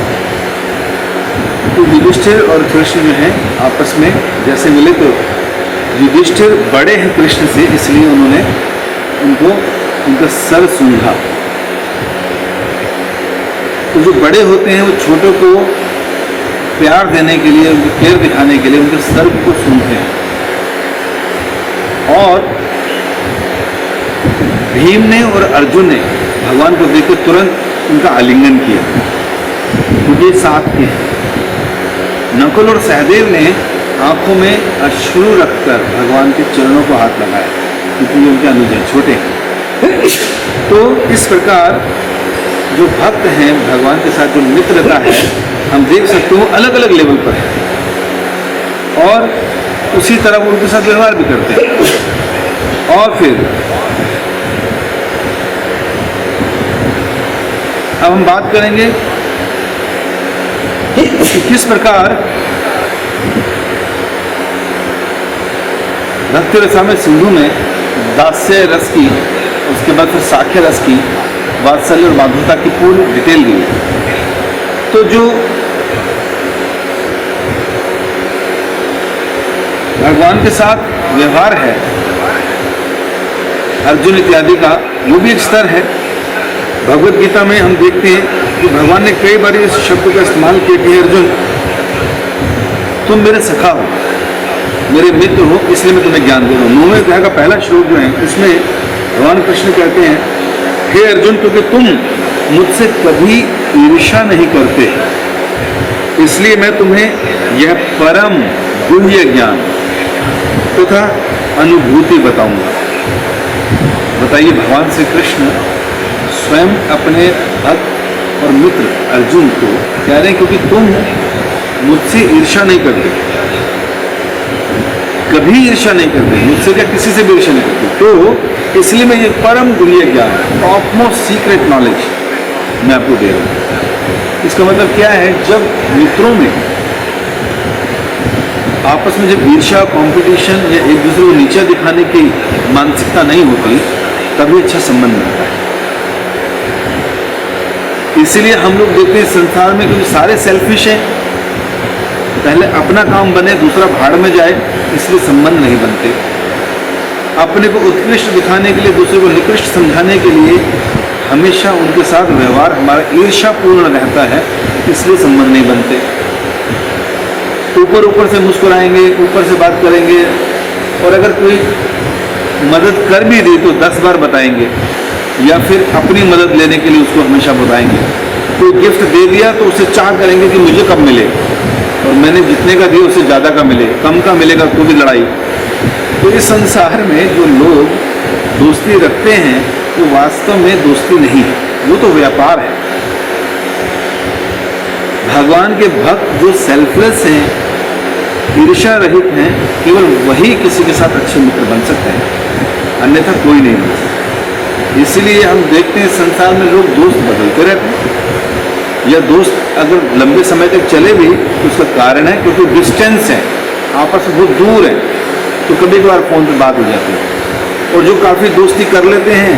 तो युधिष्ठिर और कृष्ण जो हैं आपस में जैसे मिले, तो युधिष्ठिर बड़े हैं कृष्ण से, इसलिए उन्होंने उनका सर सूंघा। तो जो बड़े होते हैं वो छोटों को प्यार देने के लिए, उनको केयर दिखाने के लिए उनके सर को सूंघते हैं। और भीम ने और अर्जुन ने भगवान को देखकर तुरंत उनका आलिंगन किया, क्योंकि साथ के नकुल और सहदेव ने आंखों में अश्रु रखकर भगवान के चरणों को हाथ लगाया, क्योंकि उनके अनुज हैं, छोटे हैं। तो इस प्रकार जो भक्त हैं भगवान के साथ जो मित्रता है, हम देख सकते हो अलग अलग लेवल पर है, और उसी तरह वो उनके साथ व्यवहार भी करते हैं। और फिर अब हम बात करेंगे कि किस प्रकार भक्ति रसामृत सिंधु में दास्य रस की, उसके बाद फिर साख्य रस की, वात्सल्य और माधुरता की पूरी डिटेल दी। तो जो भगवान के साथ व्यवहार है अर्जुन इत्यादि का, वो भी एक स्तर है। भगवत गीता में हम देखते हैं कि भगवान ने कई बार इस शब्द का इस्तेमाल किया कि अर्जुन तुम मेरे सखा हो, मेरे मित्र हो, इसलिए मैं तुम्हें ज्ञान दे रहा हूँ। 9वें अध्याय का पहला श्लोक जो है, उसमें भगवान कृष्ण कहते हैं, हे अर्जुन, क्योंकि तुम मुझसे कभी ईर्ष्या नहीं करते, इसलिए मैं तुम्हें यह परम गुह्य ज्ञान तथा अनुभूति बताऊंगा। बताइए, भगवान श्री कृष्ण स्वयं अपने भक्त और मित्र अर्जुन को कह रहे हैं, क्योंकि तुम मुझसे ईर्ष्या नहीं करते, कभी ईर्ष्या नहीं करते, मुझसे क्या किसी से भी ईर्ष्या नहीं करते। तो इसलिए मैं ये परम गुह्य ज्ञान, टॉप मोस्ट सीक्रेट नॉलेज मैं आपको दे रहा हूँ। इसका मतलब क्या है, जब मित्रों में आपस में जब ईर्ष्या, कंपटीशन या एक दूसरे को नीचा दिखाने की मानसिकता नहीं होती, तभी अच्छा संबंध बनता है। इसीलिए हम लोग देखते हैं संसार में क्योंकि सारे सेल्फिश हैं, पहले अपना काम बने दूसरा भाड़ में जाए, इसलिए संबंध नहीं बनते। अपने को उत्कृष्ट दिखाने के लिए, दूसरे को निकृष्ट समझाने के लिए हमेशा उनके साथ व्यवहार हमारा ईर्ष्यापूर्ण रहता है, इसलिए संबंध नहीं बनते। ऊपर ऊपर से मुस्कुराएंगे, ऊपर से बात करेंगे, और अगर कोई मदद कर भी दी तो 10 बार बताएंगे, या फिर अपनी मदद लेने के लिए उसको हमेशा बताएंगे। कोई गिफ्ट दे दिया तो उसे चाह करेंगे कि मुझे कब मिले, और मैंने जितने का दिया उससे ज़्यादा का मिले, कम का मिलेगा तो भी लड़ाई। तो इस संसार में जो लोग दोस्ती रखते हैं वो वास्तव में दोस्ती नहीं है, वो तो व्यापार है। भगवान के भक्त जो सेल्फलेस हैं, ईर्ष्या रहित हैं, केवल वही किसी के साथ अच्छे मित्र बन सकते हैं, अन्यथा कोई नहीं बन सकता। इसीलिए हम देखते हैं संसार में लोग दोस्त बदलते रहते हैं, या दोस्त अगर लंबे समय तक चले भी तो उसका कारण है क्योंकि डिस्टेंस है, आपस में बहुत दूर है, तो कभी कभार फोन पे बात हो जाती है। और जो काफ़ी दोस्ती कर लेते हैं,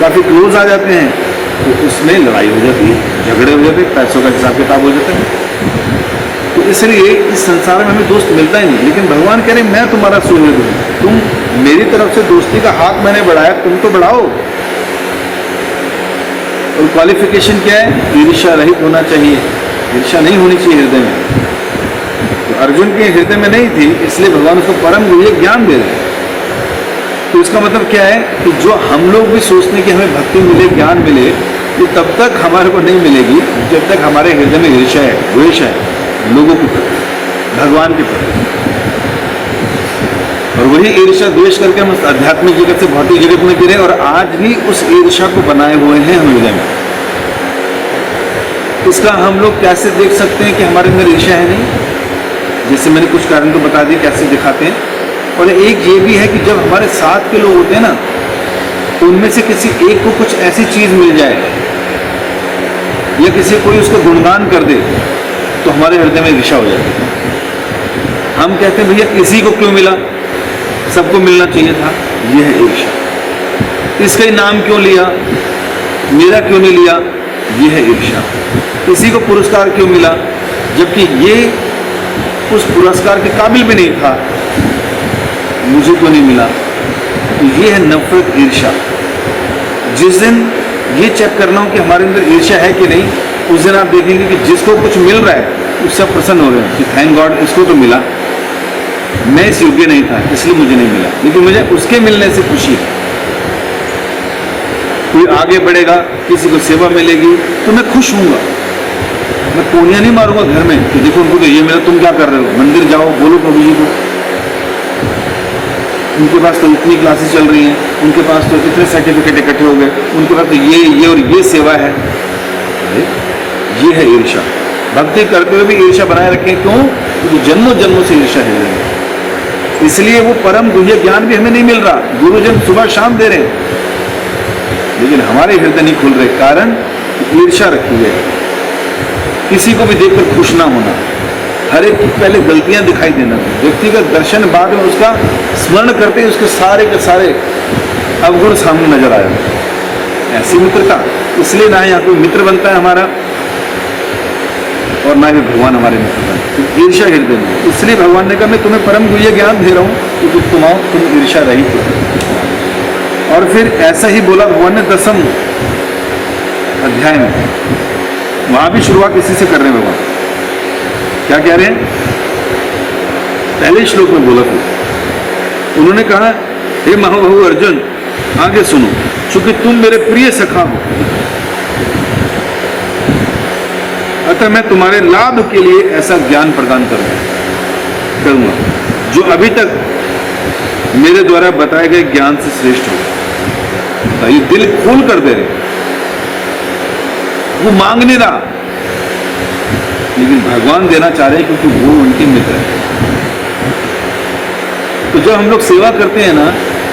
काफ़ी क्लोज आ जाते हैं, तो उसमें लड़ाई हो जाती है, झगड़े हो जाते हैं, पैसों का हिसाब किताब हो जाता है। तो इसलिए इस संसार में हमें दोस्त मिलता ही नहीं। लेकिन भगवान कह रहे मैं तुम्हारा सुहृद हूँ, तुम मेरी तरफ से दोस्ती का हाथ मैंने बढ़ाया, तुम तो बढ़ाओ। और क्वालिफिकेशन क्या है, ईर्ष्या रहित होना चाहिए, ईर्ष्या नहीं होनी चाहिए हृदय में। तो अर्जुन के हृदय में नहीं थी, इसलिए भगवान उसको परम गुह्य ज्ञान दे रहे हैं। तो इसका मतलब क्या है कि जो हम लोग भी सोचते हैं कि हमें भक्ति मिले, ज्ञान मिले, ये तब तक हमारे को नहीं मिलेगी जब तक हमारे हृदय में ईर्ष्या है, द्वेष है लोगों के प्रति, भगवान के प्रति। और वही ईर्ष्या द्वेष करके हम आध्यात्मिक जगत से भौतिक जगत में गिरे, और आज भी उस ईर्ष्या को बनाए हुए हैं हम हृदय में। इसका हम लोग कैसे देख सकते हैं कि हमारे अंदर ईर्ष्या है नहीं? जैसे मैंने कुछ कारण तो बता दिए कैसे दिखाते हैं। और एक ये भी है कि जब हमारे साथ के लोग होते हैं ना, तो उनमें से किसी एक को कुछ ऐसी चीज मिल जाए या किसी कोई उसका गुणगान कर दे, तो हमारे हृदय में ईर्ष्या हो जाती है। हम कहते हैं भैया इसी को क्यों मिला, सबको मिलना चाहिए था, यह है ईर्ष्या। इसका ही नाम क्यों लिया, मेरा क्यों नहीं लिया, यह है ईर्ष्या। इसी को पुरस्कार क्यों मिला जबकि ये उस पुरस्कार के काबिल भी नहीं था, मुझे क्यों नहीं मिला। तो ये है नफरत, ईर्ष्या। जिस दिन ये चेक करना हो कि हमारे अंदर ईर्ष्या है कि नहीं, उस दिन आप देखेंगे कि जिसको कुछ मिल रहा है उससे प्रसन्न हो रहे हैं कि थैंक गॉड इसको तो मिला, मैं इस योग्य नहीं था इसलिए मुझे नहीं मिला, लेकिन मुझे उसके मिलने से खुशी है। कोई आगे बढ़ेगा, किसी को सेवा मिलेगी तो मैं खुश हूँगा, मैं पोनिया नहीं मारूंगा घर में कि देखो उनको तो ये मिला, तुम क्या कर रहे हो। मंदिर जाओ, बोलो प्रभु जी को, उनके पास तो इतनी क्लासेस चल रही हैं, उनके पास तो इतने सर्टिफिकेट इकट्ठे हो गए, उनके पास तो ये और ये सेवा है। ये है ईर्ष्या। भक्ति करते हुए भी ईर्ष्या बनाए रखें, क्यों? क्योंकि जन्मों जन्मों से ईर्ष्या है। इसलिए वो परम गुह्य ज्ञान भी हमें नहीं मिल रहा, गुरुजन सुबह शाम दे रहे हैं, लेकिन हमारे हृदय नहीं खुल रहे। कारण ईर्ष्या रखी है। किसी को भी देखकर खुश ना होना, हर एक की पहले गलतियां दिखाई देना, व्यक्तिगत दर्शन बाद में उसका स्मरण करते ही उसके सारे के सारे अवगुण सामने नजर आए। ऐसी मित्रता, इसलिए ना यहाँ कोई मित्र बनता है हमारा और ना ही भगवान हमारे मित्र बनते। तो ईर्ष्या हृदय में, इसलिए भगवान ने कहा मैं तुम्हें परम गुह्य ज्ञान दे रहा हूँ क्योंकि तुम ईर्ष्या रहित हो। और फिर ऐसा ही बोला भगवान ने 10वें अध्याय में, वहां भी शुरुआत इसी से कर रहे हैं भगवान। क्या कह रहे हैं? पहले श्लोक में बोला था, उन्होंने कहा हे महाबाहु अर्जुन, आगे सुनो, चूंकि तुम मेरे प्रिय सखा हो, अतः मैं तुम्हारे लाभ के लिए ऐसा ज्ञान प्रदान करूंगा जो अभी तक मेरे द्वारा बताए गए ज्ञान से श्रेष्ठ होगा। ये दिल खोल कर दे रहे, वो मांग नहीं रहा, लेकिन भगवान देना चाह रहे हैं क्योंकि वो उनके मित्र है। तो जब हम लोग सेवा करते हैं ना,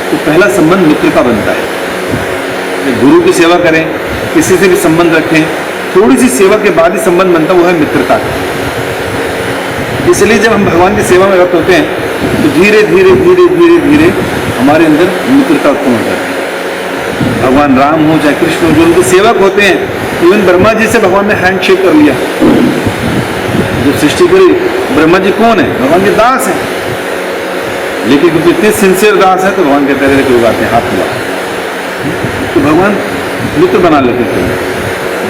तो पहला संबंध मित्र का बनता है। गुरु की सेवा करें, किसी से भी संबंध रखें, थोड़ी सी सेवा के बाद ही संबंध बनता है, वो है मित्रता का। इसलिए जब हम भगवान की सेवा में रत होते हैं, तो धीरे धीरे धीरे धीरे धीरे हमारे अंदर मित्रता उत्पन्न हो जाती है। भगवान राम हो चाहे कृष्ण हो, जो उनके सेवक होते हैं, इवन ब्रह्मा जी से भगवान ने हैंडशेक कर लिया। जो सृष्टि करी, ब्रह्मा जी कौन है? भगवान के दास है, लेकिन क्योंकि इतने सिंसियर दास है, तो भगवान कहते रहे कि आते हैं हाथ मिला। तो भगवान मित्र बना लेते थे,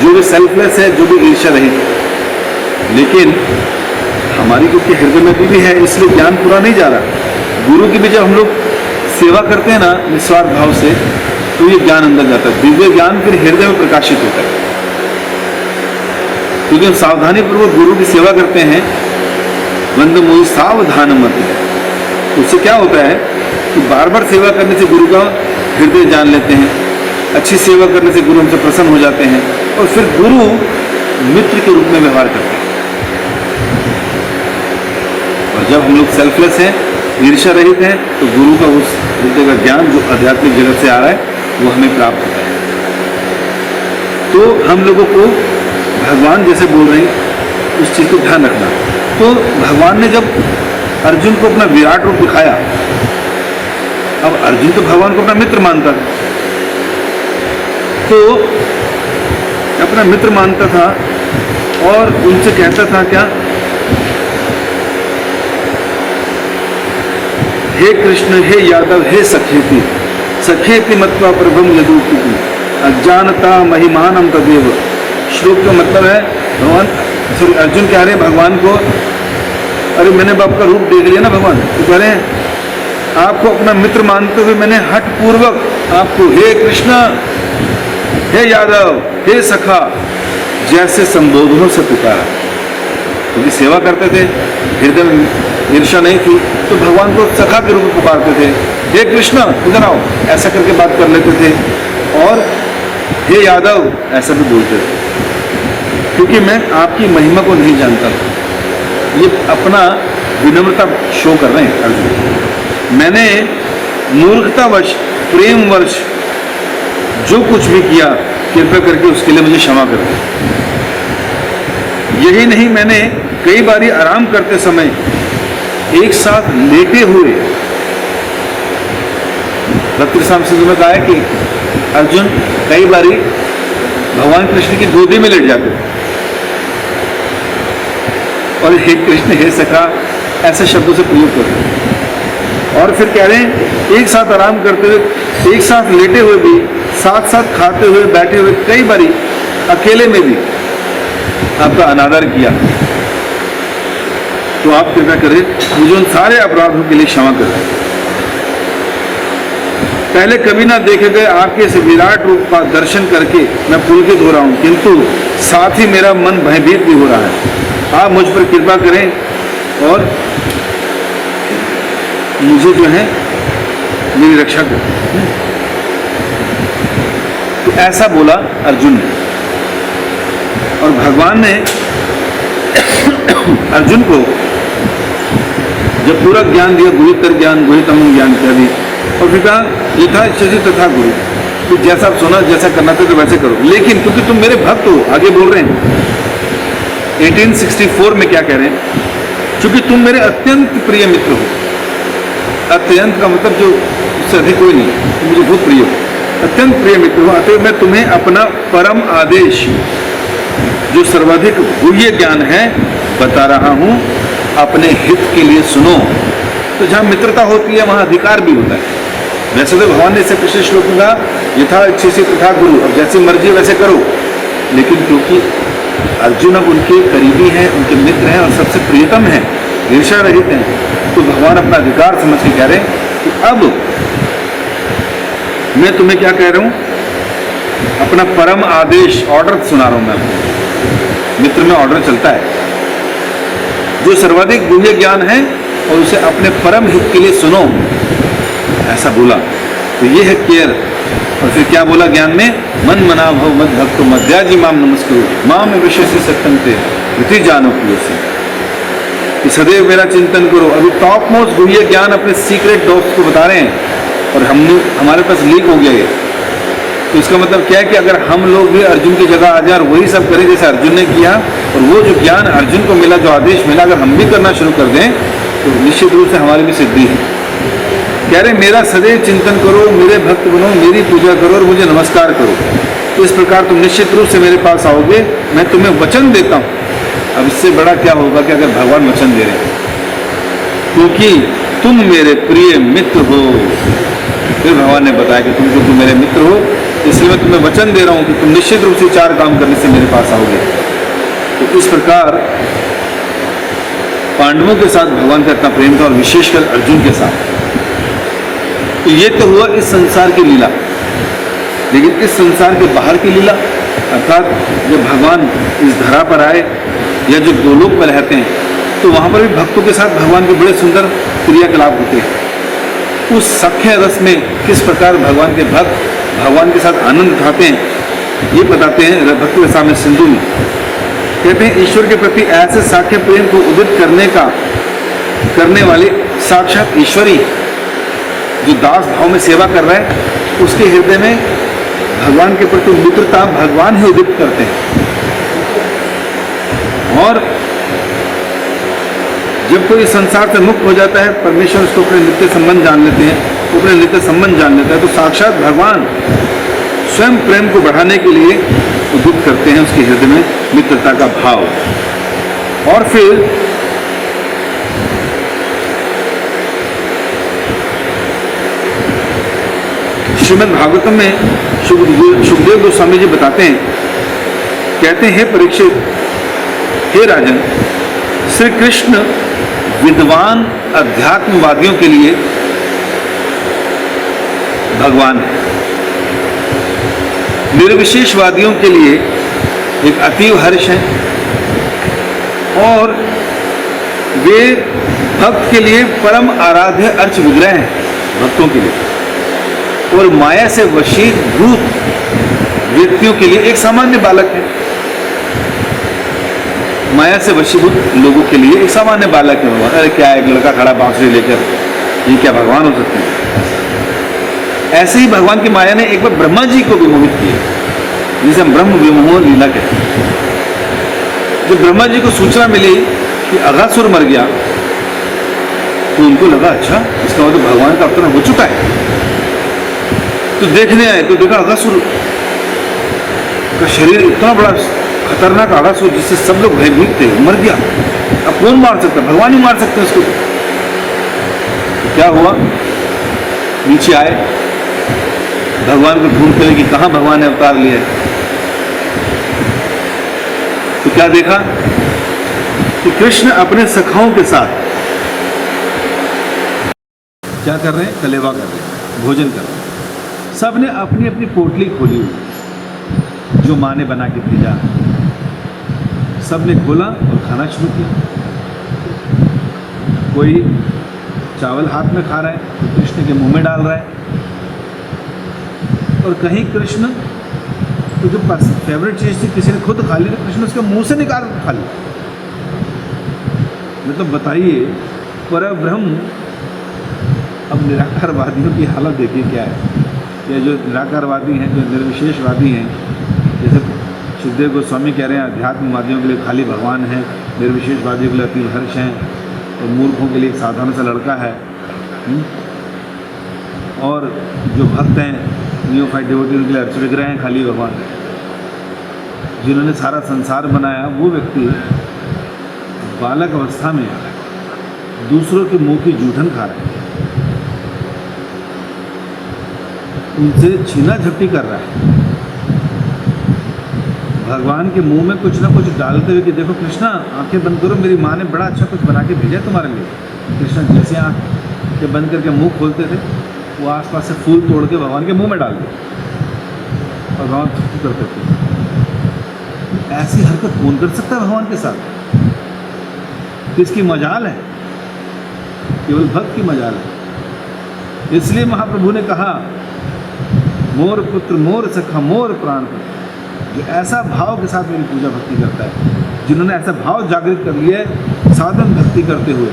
जो भी सेल्फलेस है, जो भी ईर्ष्या रहित। लेकिन हमारी क्योंकि हृदय में भी है, इसलिए ज्ञान पूरा नहीं जा रहा। गुरु की भी जब हम लोग सेवा करते हैं ना निस्वार्थ भाव से, तो ये ज्ञान अंदर जाता है, दिव्य ज्ञान फिर हृदय में प्रकाशित होता है। क्योंकि हम सावधानी पूर्वक गुरु की सेवा करते हैं, वंद मोहि सावधान मत। उससे क्या होता है कि बार बार सेवा करने से गुरु का हृदय जान लेते हैं, अच्छी सेवा करने से गुरु हमसे प्रसन्न हो जाते हैं, और फिर गुरु मित्र के रूप में व्यवहार करते हैं। और जब हम लोग सेल्फलेस हैं, ईर्ष्या रहित हैं, तो गुरु का उस हृदय का ज्ञान जो आध्यात्मिक जगत से आ रहा है, वो हमें प्राप्त होता है। तो हम लोगों को भगवान जैसे बोल रहे हैं, उस चीज को ध्यान रखना। तो भगवान ने जब अर्जुन को अपना विराट रूप दिखाया, अब अर्जुन तो भगवान को अपना मित्र मानता था, तो अपना मित्र मानता था और उनसे कहता था क्या, हे कृष्ण, हे यादव, हे सखेति, सखेति मत्वा प्रभुम यदुक्ति अज्ञानता महिमानम तदेव। श्लोक का मतलब है, भगवान सॉरी अर्जुन कह रहे हैं भगवान को, अरे मैंने बाप का रूप देख लिया ना भगवान, तो कह रहे हैं आपको अपना मित्र मानते हुए मैंने हठ पूर्वक आपको हे कृष्ण, हे यादव, हे सखा जैसे संबोधनों से पुकारा। क्योंकि सेवा करते थे, हृदय में ईर्ष्या नहीं थी, तो भगवान को सखा के रूप में पुकारते थे। हे कृष्ण इधर आओ, ऐसा करके बात कर लेते थे, और हे यादव ऐसा भी बोलते थे, क्योंकि मैं आपकी महिमा को नहीं जानता था। ये अपना विनम्रता शो कर रहे हैं अर्जुन। मैंने मूर्खतावश, प्रेमवश जो कुछ भी किया, कृपया करके उसके लिए मुझे क्षमा कर दो। यही नहीं, मैंने कई बारी आराम करते समय एक साथ लेटे हुए, भक्ति साम सिंधु में कहा है कि अर्जुन कई बारी भगवान कृष्ण की गोदी में लेट जाते थे, और हे कृष्ण, हे सखा ऐसे शब्दों से प्रयोग करते। और फिर कह रहे हैं एक साथ आराम करते हुए, एक साथ लेटे हुए भी, साथ साथ खाते हुए, बैठे हुए, कई बारी अकेले में भी आपका अनादर किया, तो आप कृपया करें मुझे उन सारे अपराधों के लिए क्षमा करें। पहले कभी ना देखे गए आपके इस विराट रूप का दर्शन करके मैं पुलकित हो रहा हूं, किंतु साथ ही मेरा मन भयभीत भी हो रहा है। आप मुझ पर कृपा करें और मुझे जो है मेरी रक्षा करें। तो ऐसा बोला अर्जुन ने, और भगवान ने अर्जुन को जब पूरा ज्ञान दिया, गुहितर ज्ञान, गुहितम ज्ञान इत्यादि, और फिर कहा यथा इच्छसि तथा गुरु, तो जैसा आप सुना, जैसा करना था तो वैसे करो, लेकिन क्योंकि तुम मेरे भक्त हो, आगे बोल रहे हैं 1864 में क्या कह रहे हैं, क्योंकि तुम मेरे अत्यंत प्रिय मित्र हो। अत्यंत का मतलब जो उससे अधिक कोई नहीं, तुम मुझे बहुत प्रिय हो, अत्यंत प्रिय मित्र हो, अतः मैं तुम्हें अपना परम आदेश, जो सर्वाधिक गुह्य ज्ञान है, बता रहा हूं, अपने हित के लिए सुनो। तो जहां मित्रता होती है वहां अधिकार भी होता है। वैसे तो भगवान ने इससे पिछले श्लोक में कहा यथा इच्छसि तथा गुरु, अब जैसी मर्जी वैसे करो, लेकिन क्योंकि अर्जुन अब उनके करीबी हैं, उनके मित्र हैं और सबसे प्रियतम हैं, ईर्ष्या रहित हैं, तो भगवान अपना अधिकार समझ के कह रहे हैं कि अब मैं तुम्हें क्या कह रहा हूं, अपना परम आदेश, ऑर्डर सुना रहा हूं मैं आपको। मित्र में ऑर्डर चलता है, जो सर्वाधिक गुह्य ज्ञान है और उसे अपने परम हित के लिए सुनो, ऐसा बोला। तो ये है केयर। और फिर क्या बोला ज्ञान में, मन मना भव मद भक्तो मध्याजी माम नमस्कुरु माम विश्वसि सत्यम ते इति जानो प्रियोसि। कि सदैव मेरा चिंतन करो। अभी टॉप मोस्ट गुह्य ज्ञान अपने सीक्रेट दोस्त को बता रहे हैं और हमारे पास लीक हो गया ये। तो इसका मतलब क्या है कि अगर हम लोग भी अर्जुन की जगह आ जाए और वही सब करें जैसे अर्जुन ने किया, और वो जो ज्ञान अर्जुन को मिला, जो आदेश मिला, अगर हम भी करना शुरू कर दें तो निश्चित रूप से हमारी भी सिद्धि है। कह रहे मेरा सदैव चिंतन करो, मेरे भक्त बनो, मेरी पूजा करो और मुझे नमस्कार करो, तो इस प्रकार तुम निश्चित रूप से मेरे पास आओगे। मैं तुम्हें वचन देता हूँ। अब इससे बड़ा क्या होगा कि अगर भगवान वचन दे रहे हैं, क्योंकि तुम मेरे प्रिय मित्र हो। फिर भगवान ने बताया कि तुम मेरे मित्र हो, इसलिए मैं तुम्हें वचन दे रहा हूँ कि तुम निश्चित रूप से 4 काम करने से मेरे पास आओगे। तो इस प्रकार पांडवों के साथ भगवान का इतना प्रेम था और विशेषकर अर्जुन के साथ। तो ये तो हुआ इस संसार की लीला, लेकिन इस संसार के बाहर की लीला, अर्थात जब भगवान इस धरा पर आए या जो गोलोक में रहते हैं, तो वहाँ पर भी भक्तों के साथ भगवान के बड़े सुंदर क्रियाकलाप होते हैं। उस सख्य रस में किस प्रकार भगवान के भक्त भगवान के साथ आनंद उठाते हैं, ये बताते हैं भक्ति रसामृत सिंधु में। कहते हैं ईश्वर के प्रति ऐसे साख्य प्रेम को उदित करने वाले साक्षात ईश्वरी जो दास भाव में सेवा कर रहा है, उसके हृदय में भगवान के प्रति मित्रता भगवान ही उदित करते हैं। और जब कोई संसार से मुक्त हो जाता है, परमेश्वर उसको अपने नित्य संबंध जान लेते हैं, वो अपने नित्य संबंध जान लेता है, तो साक्षात भगवान स्वयं प्रेम को बढ़ाने के लिए उदित करते हैं उसके हृदय में मित्रता का भाव। और फिर श्रीमद् भागवतम में सुखदेव गोस्वामी जी बताते हैं, कहते हैं हे परीक्षित, हे राजन, श्री कृष्ण विद्वान अध्यात्मवादियों के लिए भगवान है, निर्विशेषवादियों के लिए एक अतीव हर्ष है, और वे भक्त के लिए परम आराध्य अर्च विग्रह हैं भक्तों के लिए, और माया से वशीभूत व्यक्तियों के लिए एक सामान्य बालक है। माया से वशीभूत लोगों के लिए एक सामान्य बालक है भगवान। अरे क्या एक लड़का खड़ा बांसुरी लेकर, ये क्या भगवान हो सकते हैं? ऐसे ही भगवान की माया ने एक बार ब्रह्मा जी को भी मोहित किया, जिसे हम ब्रह्म विमोह लीला कहते हैं। जब ब्रह्मा जी को सूचना मिली कि अघासुर मर गया, तो उनको लगा अच्छा इसका मतलब भगवान का अवतरण हो चुका है। तो देखने आए तो देखा अघासुर का शरीर इतना बड़ा खतरनाक अघासुर जिससे सब लोग भयभीत थे, मर गया। अब कौन मार सकता? भगवान ही मार सकते हैं उसको। तो क्या हुआ? नीचे आए, भगवान को ढूंढते हैं कि कहाँ भगवान ने अवतार लिया है। तो क्या देखा कि कृष्ण अपने सखाओं के साथ क्या कर रहे हैं? कलेवा कर रहे हैं, भोजन कर रहे हैं। सब ने अपनी अपनी पोटली खोली हुई जो माँ ने बना के भेजा, सब ने खोला और खाना शुरू किया। कोई चावल हाथ में खा रहा है, तो कृष्ण के मुंह में डाल रहा है, और कहीं कृष्ण तो जो फेवरेट चीज़ थी किसी ने खुद खा ली, तो कृष्ण उसके मुंह से निकाल खा ली। मतलब बताइए, पर ब्रह्म। अब निराकारवादियों की हालत देखिए क्या है। ये जो निराकारवादी हैं, जो निर्विशेषवादी हैं, जैसे सुखदेव गोस्वामी कह रहे हैं अध्यात्मवादियों के लिए खाली भगवान है, निर्विशेषवादियों के लिए अतीव हर्ष हैं, और मूर्खों के लिए एक साधारण सा लड़का है। और जो भक्त हैं न्यूफाइट डिवोटी, उनके लिए अर्च विग्रह हैं, खाली भगवान। जिन्होंने सारा संसार बनाया, वो व्यक्ति बालक अवस्था में दूसरों के मुंह की जूठन खा रहे हैं, उनसे छीना झपटी कर रहा है, भगवान के मुंह में कुछ ना कुछ डालते हुए कि देखो कृष्णा आंखें बंद करो, मेरी माँ ने बड़ा अच्छा कुछ बना के भेजा तुम्हारे लिए। कृष्णा जैसे आंखें बंद करके मुंह खोलते थे, वो आसपास से फूल तोड़ के भगवान के मुंह में डाल दिए और भगवान करते थे। ऐसी हरकत कौन कर सकता है भगवान के साथ? किसकी मजाल है? केवल भक्त की मजाल है। इसलिए महाप्रभु ने कहा, मोर पुत्र मोर सखा मोर प्राण पुत्र। जो ऐसा भाव के साथ मेरी पूजा भक्ति करता है, जिन्होंने ऐसा भाव जागृत कर लिया है, साधन भक्ति करते हुए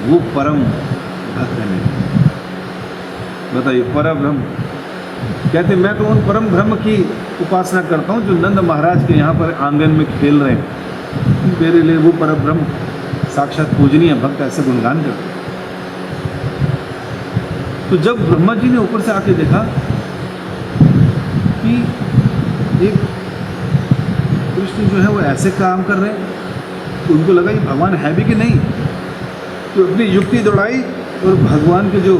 वो परम भक्त हैं। बताइए, परम ब्रह्म कहते मैं तो उन परम ब्रह्म की उपासना करता हूँ जो नंद महाराज के यहाँ पर आंगन में खेल रहे हैं। मेरे लिए वो परम ब्रह्म साक्षात पूजनीय भक्त ऐसे गुणगान करते। तो जब ब्रह्मा जी ने ऊपर से आके देखा कि एक कृष्ण जो है वो ऐसे काम कर रहे हैं, तो उनको लगा कि भगवान है भी कि नहीं। तो अपनी युक्ति दौड़ाई और भगवान के जो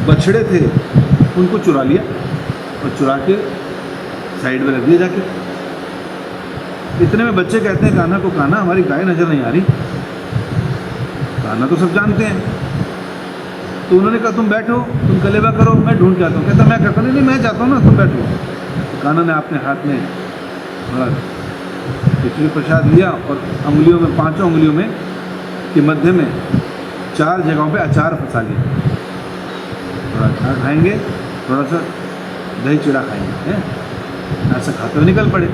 बछड़े थे उनको चुरा लिया और चुरा के साइड में रख दिया जाके। इतने में बच्चे कहते हैं कान्हा को, कान्हा हमारी गाय नजर नहीं आ रही। कान्हा तो सब जानते हैं। तो उन्होंने कहा तुम बैठो, तुम कलेवा करो, मैं ढूंढ के आता हूँ। कहता मैं कहता नहीं, मैं जाता हूँ ना, तुम बैठो। तो कान्हा ने अपने हाथ में बड़ा खिचड़ी प्रसाद लिया और उंगलियों में, 5 उंगलियों में के मध्य में 4 जगहों पे अचार फंसा लिया। थोड़ा अचार खाएंगे, थोड़ा सा दही चिड़ा खाएंगे, हैं ऐसा खाते हुए निकल पड़े।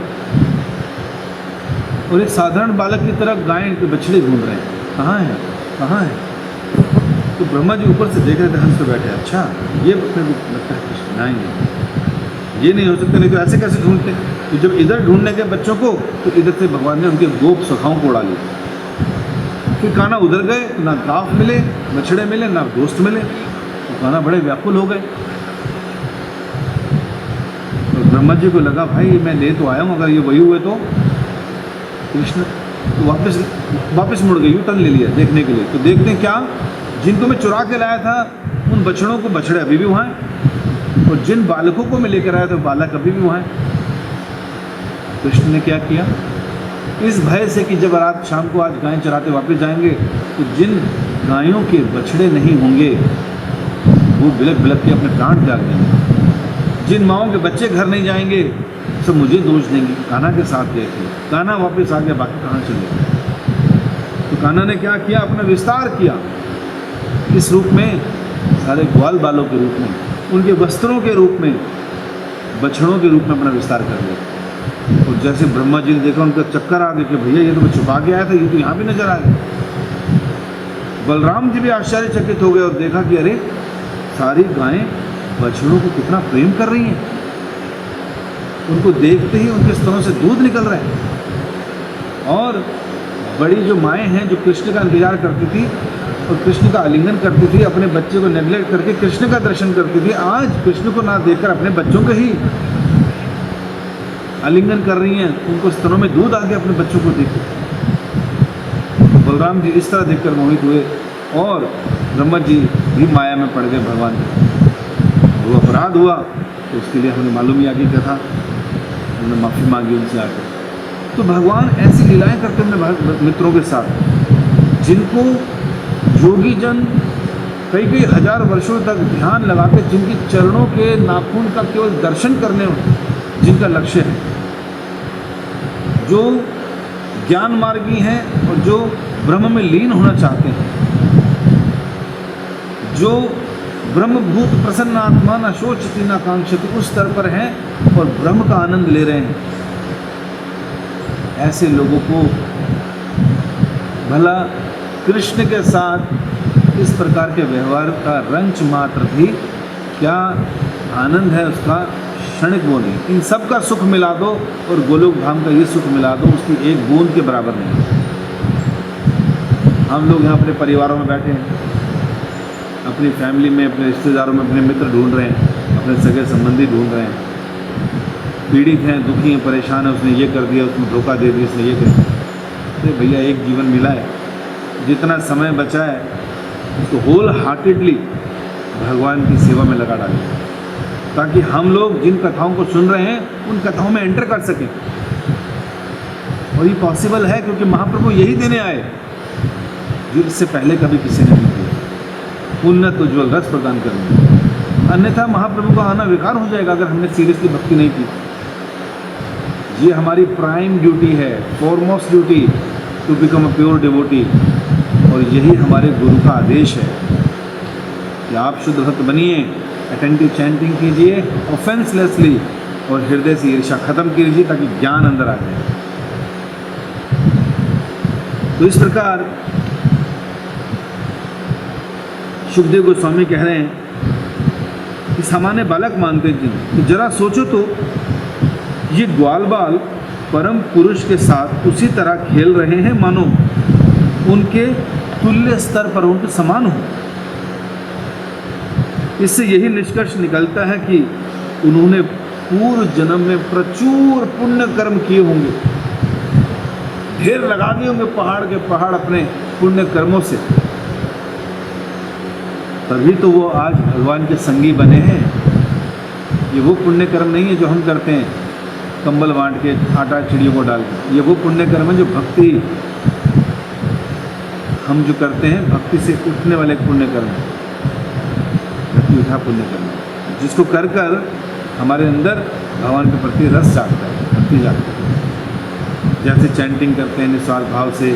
और एक साधारण बालक की तरह गाय के बछड़े ढूंढ रहे हैं, कहाँ है, कहाँ है। तो ब्रह्मा जी ऊपर से देख रहे थे, हंस पे बैठे। अच्छा ये लगता है कृष्ण नहीं, ये नहीं हो सकता, नहीं तो ऐसे कैसे ढूंढते। तो जब इधर ढूंढने के बच्चों को, तो इधर से भगवान ने उनके गोप सखाओं को उड़ा लिया। फिर कान्हा उधर गए, ना गाफ मिले, बछड़े मिले, ना दोस्त मिले। तो कान्हा बड़े व्याकुल हो गए। तो ब्रह्मा जी को लगा भाई मैं ले तो आया हूँ, अगर ये वही हुए तो कृष्ण। तो वापस मुड़ गई, टर्न ले लिया देखने के लिए। तो देखते हैं क्या, जिनको मैं चुरा के लाया था उन बछड़ों को बछड़े अभी भी वहाँ हैं, और जिन बालकों को मैं लेकर आया था बालक अभी भी वहाँ हैं। कृष्ण ने क्या किया, इस भय से कि जब रात शाम को आज गायें चराते वापस जाएंगे तो जिन गायों के बछड़े नहीं होंगे वो बिलक बिलक के अपने प्राण त्याग देंगे। जिन माओं के बच्चे घर नहीं जाएंगे सब मुझे दोष देंगे। कान्हा के साथ गए थे, कान्हा वापस आ गया, बाकी कहाँ चले गए। तो कान्हा ने क्या किया, अपना विस्तार किया इस रूप में, सारे ग्वाल बालों के रूप में, उनके वस्त्रों के रूप में, बछड़ों के रूप में अपना विस्तार कर लिया। और जैसे ब्रह्मा जी ने देखा उनका चक्कर आ गया कि भैया ये तो मैं छुपा के आया था, ये तो यहाँ भी नजर आ गया। बलराम जी भी आश्चर्यचकित हो गए और देखा कि अरे सारी गायें बछड़ों को कितना प्रेम कर रही हैं। उनको देखते ही उनके स्तनों से दूध निकल रहा है। और बड़ी जो माएँ हैं जो कृष्ण का इंतजार करती थी और कृष्ण का आलिंगन करती थी, अपने बच्चे को नेग्लेक्ट करके कृष्ण का दर्शन करती थी, आज कृष्ण को ना देखकर अपने बच्चों को ही आलिंगन कर रही हैं। उनको स्तनों में दूध आ गया अपने बच्चों को देख। बलराम जी इस तरह देखकर मोहित हुए और ब्रह्मा जी भी माया में पड़ गए भगवान के। वो अपराध हुआ तो उसके लिए हमें मालूम ही आगे कथा, हमने माफ़ी मांगी उनसे आकर। तो भगवान ऐसी लीलाएं करते हैं मित्रों के साथ, जिनको योगी जन कई हजार वर्षों तक ध्यान लगा के, जिनकी चरणों के नाखून का केवल दर्शन करने जिनका लक्ष्य है, जो ज्ञान मार्गी हैं और जो ब्रह्म में लीन होना चाहते हैं, जो ब्रह्मभूत प्रसन्नात्मा न शोचति न कांक्षति, उस स्तर पर हैं और ब्रह्म का आनंद ले रहे हैं। ऐसे लोगों को भला कृष्ण के साथ इस प्रकार के व्यवहार का रंच मात्र भी क्या आनंद है, उसका क्षणिक वो नहीं। इन सब का सुख मिला दो और गोलोक धाम का ये सुख मिला दो, उसकी एक बूंद के बराबर नहीं। हम लोग यहाँ अपने परिवारों में बैठे हैं, अपनी फैमिली में, अपने रिश्तेदारों में अपने मित्र ढूंढ रहे हैं, अपने सगे संबंधी ढूंढ रहे हैं, पीड़ित हैं, दुखी हैं, परेशान है, उसने ये कर दिया, उसने धोखा दे दिया, उसने ये कर दिया। तो भैया एक जीवन मिला है, जितना समय बचा है उसको होल हार्टेडली भगवान की सेवा में लगा डालें, ताकि हम लोग जिन कथाओं को सुन रहे हैं उन कथाओं में एंटर कर सकें। और ये पॉसिबल है क्योंकि महाप्रभु यही देने आए जो इससे पहले कभी किसी ने नहीं किया, उन्नत उज्ज्वल रस प्रदान करने। अन्यथा महाप्रभु का आना बेकार हो जाएगा अगर हमने सीरियसली भक्ति नहीं की। ये हमारी प्राइम ड्यूटी है, foremost duty to become a pure devotee. और यही हमारे गुरु का आदेश है कि आप शुद्ध भक्त बनिए, अटेंटिव चैंटिंग कीजिए ऑफेंसलेसली और हृदय से ईर्ष्या खत्म कीजिए ताकि ज्ञान अंदर आ जाए। तो इस प्रकार सुखदेव गोस्वामी कह रहे हैं कि सामान्य बालक मानते हैं कि जरा सोचो तो ये ग्वाल बाल परम पुरुष के साथ उसी तरह खेल रहे हैं मानो उनके तुल्य स्तर पर, उनके समान हो। इससे यही निष्कर्ष निकलता है कि उन्होंने पूर्व जन्म में प्रचुर पुण्य कर्म किए होंगे, ढेर लगा दिए होंगे पहाड़ के पहाड़ अपने पुण्य कर्मों से, तभी तो वो आज भगवान के संगी बने हैं। ये वो पुण्य कर्म नहीं है जो हम करते हैं, कंबल बांट के आटा चिड़ियों को डाल के। ये वो पुण्य कर्म है जो भक्ति, हम जो करते हैं भक्ति से उठने वाले पुण्य कर्म, भक्ति उठा पुण्य कर्म, जिसको कर कर हमारे अंदर भगवान के प्रति रस जागता है, भक्ति जागती है। जैसे चैंटिंग करते हैं निस्वार्थ भाव से,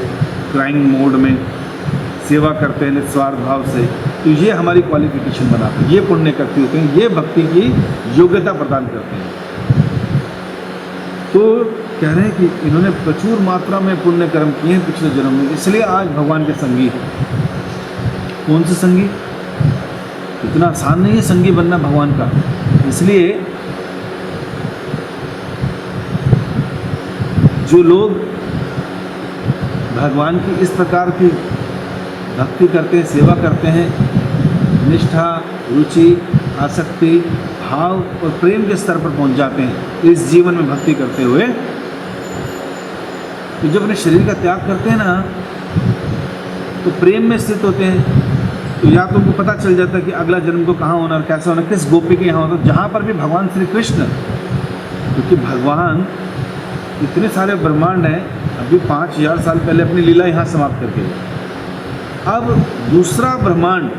क्राइंग मोड में सेवा करते हैं निस्वार्थ भाव से, तो ये हमारी क्वालिफिकेशन बनाते हैं, ये पुण्य करते होते हैं, ये भक्ति की योग्यता प्रदान करते हैं। तो कह रहे हैं कि इन्होंने प्रचुर मात्रा में पुण्य कर्म किए हैं पिछले जन्म में, इसलिए आज भगवान के संगी हैं। कौन से संगी? इतना आसान नहीं है संगी बनना भगवान का। इसलिए जो लोग भगवान की इस प्रकार की भक्ति करते हैं, सेवा करते हैं, निष्ठा, रुचि, आसक्ति, भाव और प्रेम के स्तर पर पहुंच जाते हैं इस जीवन में भक्ति करते हुए, तो जब अपने शरीर का त्याग करते हैं ना, तो प्रेम में स्थित होते हैं। तो या तो उनको पता चल जाता है कि अगला जन्म को कहाँ होना और कैसा होना, किस गोपी के यहाँ होना, जहाँ पर भी भगवान श्री कृष्ण, क्योंकि भगवान इतने सारे ब्रह्मांड हैं, अभी 5000 साल पहले अपनी लीला यहाँ समाप्त करके गए। अब दूसरा ब्रह्मांड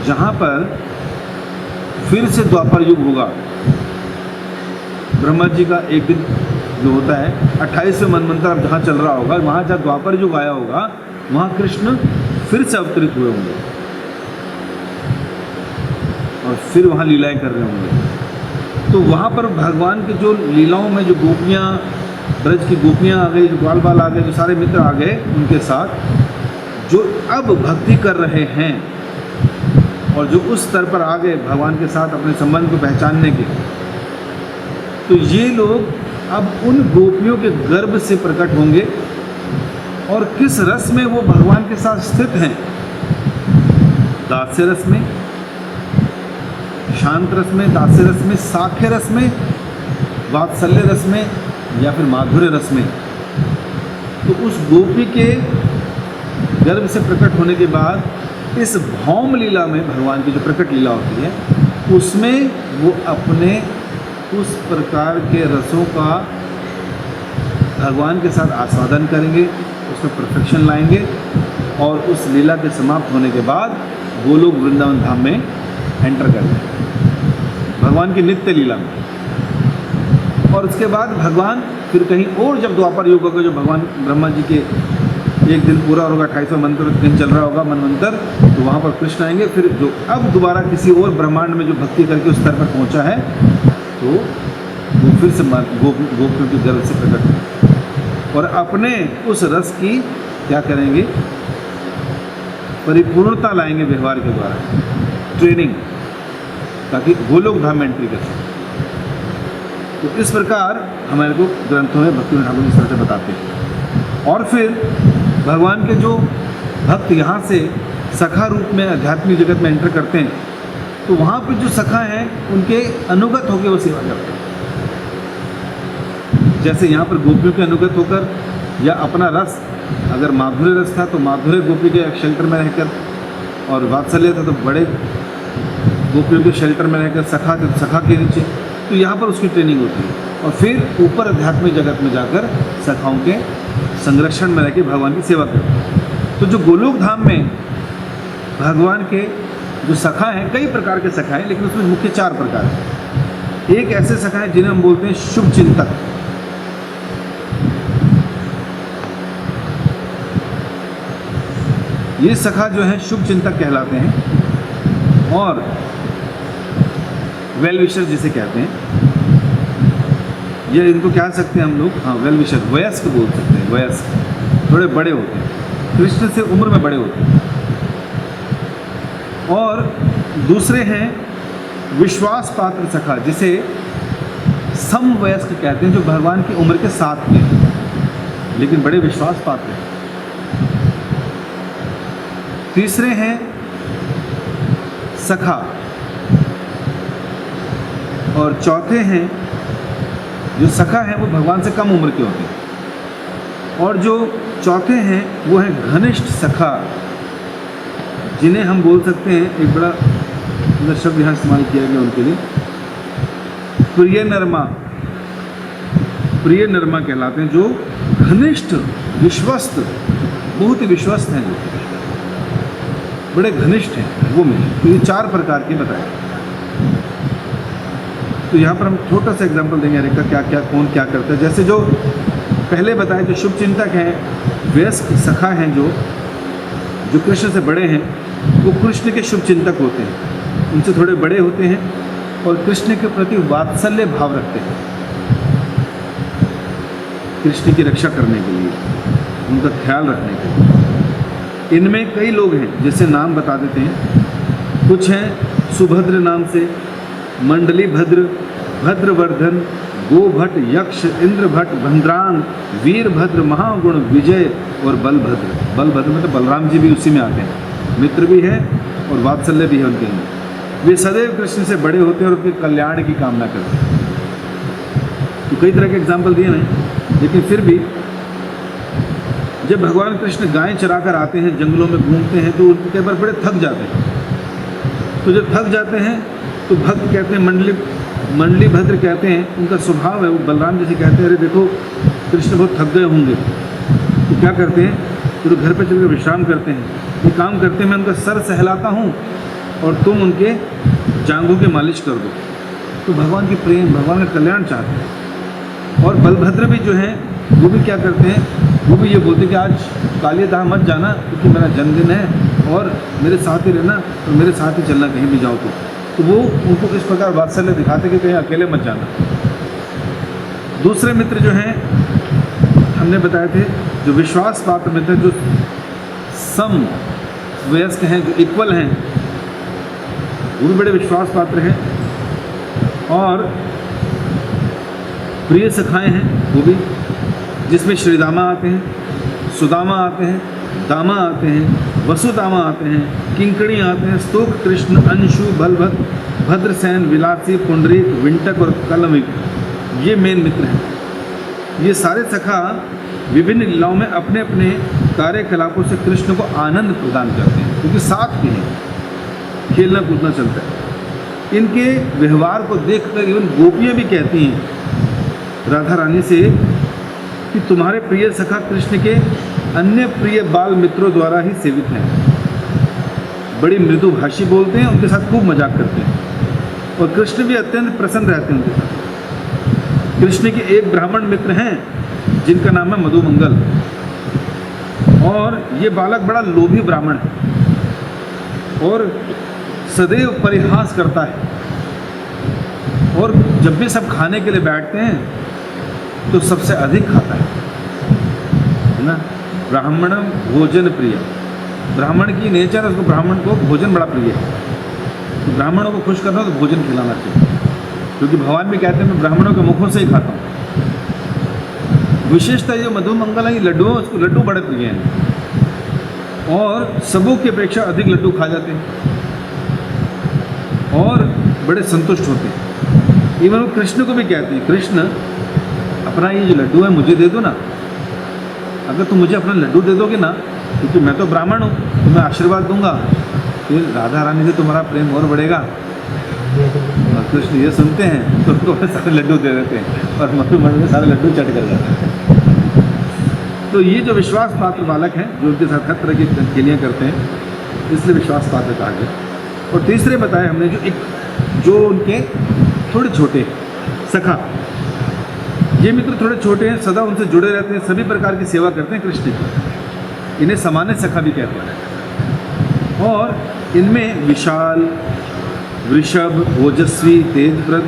जहाँ पर फिर से द्वापर युग होगा, ब्रह्मा जी का एक दिन जो होता है 28वें मनवंतर अब जहाँ चल रहा होगा, वहाँ जहाँ द्वापर युग आया होगा, वहाँ कृष्ण फिर से अवतरित हुए होंगे और फिर वहाँ लीलाएं कर रहे होंगे। तो वहाँ पर भगवान के जो लीलाओं में जो गोपियाँ, ब्रज की गोपियाँ आ गई, जो ग्वाल बाल आ गए, जो सारे मित्र आ गए उनके साथ, जो अब भक्ति कर रहे हैं और जो उस स्तर पर आ गए भगवान के साथ अपने संबंध को पहचानने के, तो ये लोग अब उन गोपियों के गर्भ से प्रकट होंगे। और किस रस में वो भगवान के साथ स्थित हैं? दास्य रस में, शांत रस में, दास्य रस में, साख्य रस में, वात्सल्य रस में, या फिर माधुर्य रस में। तो उस गोपी के गर्भ से प्रकट होने के बाद इस भौम लीला में, भगवान की जो प्रकट लीला होती है, उसमें वो अपने उस प्रकार के रसों का भगवान के साथ आस्वादन करेंगे, उसमें परफेक्शन लाएंगे, और उस लीला के समाप्त होने के बाद वो लोग वृंदावन धाम में एंटर करेंगे भगवान की नित्य लीला में। और उसके बाद भगवान फिर कहीं और, जब द्वापर युग होगा, जो भगवान ब्रह्मा जी के एक दिन पूरा होगा, 28वां मंत्र दिन चल रहा होगा मनवंतर, तो वहाँ पर कृष्ण आएंगे। फिर जो अब दोबारा किसी और ब्रह्मांड में जो भक्ति करके उस स्तर पर पहुँचा है, तो वो फिर से गोपियों के गर्भ से प्रकट होंगे और अपने उस रस की क्या करेंगे? परिपूर्णता लाएंगे व्यवहार के द्वारा, ट्रेनिंग, ताकि गोलोक धाम में एंट्री कर सकें। तो इस प्रकार हमारे को ग्रंथों में भक्ति ठाकुर इस तरह से बताते हैं। और फिर भगवान के जो भक्त यहाँ से सखा रूप में आध्यात्मिक जगत में एंटर करते हैं, तो वहाँ पर जो सखा हैं उनके अनुगत होकर वो सेवा करते हैं। जैसे यहाँ पर गोपियों के अनुगत होकर, या अपना रस, अगर माधुर्य रस था तो माधुर्य गोपी के शेल्टर में रहकर, और वात्सल्य था तो बड़े गोपियों के शेल्टर में रहकर, सखा थे तो सखा के नीचे, तो यहाँ पर उसकी ट्रेनिंग होती है। और फिर ऊपर आध्यात्मिक जगत में जाकर सखाओं के संरक्षण में रहकर भगवान की सेवा करते हैं। तो जो गोलोक धाम में भगवान के जो सखा हैं, कई प्रकार के सखा हैं, लेकिन उसमें मुख्य 4 प्रकार हैं। एक ऐसे सखा हैं जिन्हें हम बोलते हैं शुभ चिंतक। ये सखा जो है शुभ चिंतक कहलाते हैं, और वेल विशर जिसे कहते हैं, ये इनको क्या सकते हैं हम लोग? हाँ, वेल विशर, वयस्क बोल सकते हैं, वयस्क। थोड़े बड़े होते हैं, कृष्ण से उम्र में बड़े होते हैं। और दूसरे हैं विश्वास पात्र सखा, जिसे समवयस्क कहते हैं, जो भगवान की उम्र के साथ के हैं लेकिन बड़े विश्वास पात्र हैं। तीसरे हैं सखा, और चौथे हैं जो सखा है वो भगवान से कम उम्र के होते हैं। और जो चौथे हैं वो हैं घनिष्ठ सखा, जिन्हें हम बोल सकते हैं, एक बड़ा शब्द यहाँ इस्तेमाल किया गया उनके लिए, प्रिय नरमा। प्रिय नरमा कहलाते हैं, जो घनिष्ठ विश्वस्त, बहुत ही विश्वस्त हैं, जो बड़े घनिष्ठ हैं, वो मिले। तो ये 4 प्रकार के बताए। तो यहाँ पर हम छोटा सा एग्जांपल देंगे हर एक का, क्या क्या कौन क्या करता है। जैसे जो पहले बताए, जो शुभ चिंतक हैं, वयस्क सखा हैं, जो कृष्ण से बड़े हैं, वो कृष्ण के शुभ चिंतक होते हैं, उनसे थोड़े बड़े होते हैं और कृष्ण के प्रति वात्सल्य भाव रखते हैं, कृष्ण की रक्षा करने के लिए, उनका ख्याल रखने के लिए। इनमें कई लोग हैं, जैसे नाम बता देते हैं। कुछ हैं सुभद्र नाम से, मंडली भद्र, भद्रवर्धन, गोभट्ट, यक्ष, इंद्रभट्ट, भद्रांग, वीरभद्र, महागुण, विजय और बलभद्र। बलभद्र में तो बलराम जी भी उसी में आते हैं, मित्र भी है और वात्सल्य भी है उनके अंदर। वे सदैव कृष्ण से बड़े होते हैं और उनके कल्याण की कामना करते हैं। तो कई तरह के एग्जाम्पल दिए नहीं, लेकिन फिर भी जब भगवान कृष्ण गायें चराकर आते हैं, जंगलों में घूमते हैं, तो उनके कई बार बड़े थक जाते हैं। तो जब थक जाते हैं तो भक्त कहते हैं, मंडली भद्र कहते हैं, उनका स्वभाव है, वो बलराम जी से कहते हैं, अरे देखो कृष्ण बहुत थक गए होंगे। तो क्या करते हैं, तो घर पे चलकर विश्राम करते हैं। ये काम करते हैं, मैं उनका सर सहलाता हूँ और तुम उनके जांघों की मालिश कर दो। तो भगवान की प्रेम, भगवान का कल्याण चाहते हैं। और बलभद्र भी जो हैं, वो भी क्या करते हैं, वो भी ये बोलते हैं कि आज कालियादह मत जाना, क्योंकि मेरा जन्मदिन है और मेरे साथ ही रहना और मेरे साथ ही चलना कहीं भी जाओ। तो वो उनको इस प्रकार वात्सल्य दिखाते कि कहीं अकेले मत जाना। दूसरे मित्र जो हैं हमने बताए थे, जो विश्वास पात्र मित्र, जो सम वयस्क हैं, जो इक्वल हैं, वो भी बड़े विश्वास पात्र हैं। और प्रिय सखाएँ हैं वो भी, जिसमें श्रीदामा आते हैं, सुदामा आते हैं, दामा आते हैं, वसुदामा आते हैं, किंकणी आते हैं, स्तोक, कृष्ण, अंशु, बलभद्र, भद्रसेन, विलासी, पुंडरीक, विंटक और कलमिक, ये मेन मित्र हैं। ये सारे सखा विभिन्न लीलाओं में अपने अपने कार्यकलापों से कृष्ण को आनंद प्रदान करते हैं, क्योंकि साथ के हैं, खेलना कूदना चलता है। इनके व्यवहार को देखकर इवन गोपियाँ भी कहती हैं राधा रानी से कि तुम्हारे प्रिय सखा कृष्ण के अन्य प्रिय बाल मित्रों द्वारा ही सेवित हैं। बड़ी मृदुभाषी बोलते हैं, उनके साथ खूब मजाक करते हैं और कृष्ण भी अत्यंत प्रसन्न रहते हैं उनके साथ। कृष्ण के एक ब्राह्मण मित्र हैं जिनका नाम है मधुमंगल, और ये बालक बड़ा लोभी ब्राह्मण है और सदैव परिहास करता है। और जब भी सब खाने के लिए बैठते हैं तो सबसे अधिक खाता है ना। ब्राह्मणम भोजन प्रिय, ब्राह्मण की नेचर है, उसको ब्राह्मण को भोजन बड़ा प्रिय है। तो ब्राह्मणों को खुश करना हो तो भोजन खिलाना चाहिए, क्योंकि भगवान भी कहते हैं मैं ब्राह्मणों के मुखों से ही खाता हूँ। विशेषतः ये मधुमंगल है, ये लड्डू है, उसको लड्डू बड़े प्रिय हैं और सबों की अपेक्षा अधिक लड्डू खा जाते हैं और बड़े संतुष्ट होते हैं। इवन वो कृष्ण को भी कहते हैं, कृष्ण अपना ये जो लड्डू है मुझे दे दो ना, अगर तुम मुझे अपना लड्डू दे दोगे ना, क्योंकि मैं तो ब्राह्मण हूँ, तो मैं आशीर्वाद दूंगा, फिर राधा रानी से तुम्हारा प्रेम और बढ़ेगा। और कृष्ण ये सुनते हैं तो उनको सारे लड्डू दे देते हैं और मधुमंगल में सारे लड्डू चट कर जाते हैं। तो ये जो विश्वास पात्र बालक हैं, जो उनके साथ हर तरह की खेलियाँ करते हैं, इसलिए विश्वास पात्र कहा गया। और तीसरे बताए हमने जो उनके थोड़े छोटे सखा, ये मित्र थोड़े छोटे हैं, सदा उनसे जुड़े रहते हैं, सभी प्रकार की सेवा करते हैं कृष्ण की। इन्हें सामान्य सखा भी कहते हैं। और इनमें विशाल, वृषभ, ओजस्वी, तेजव्रत,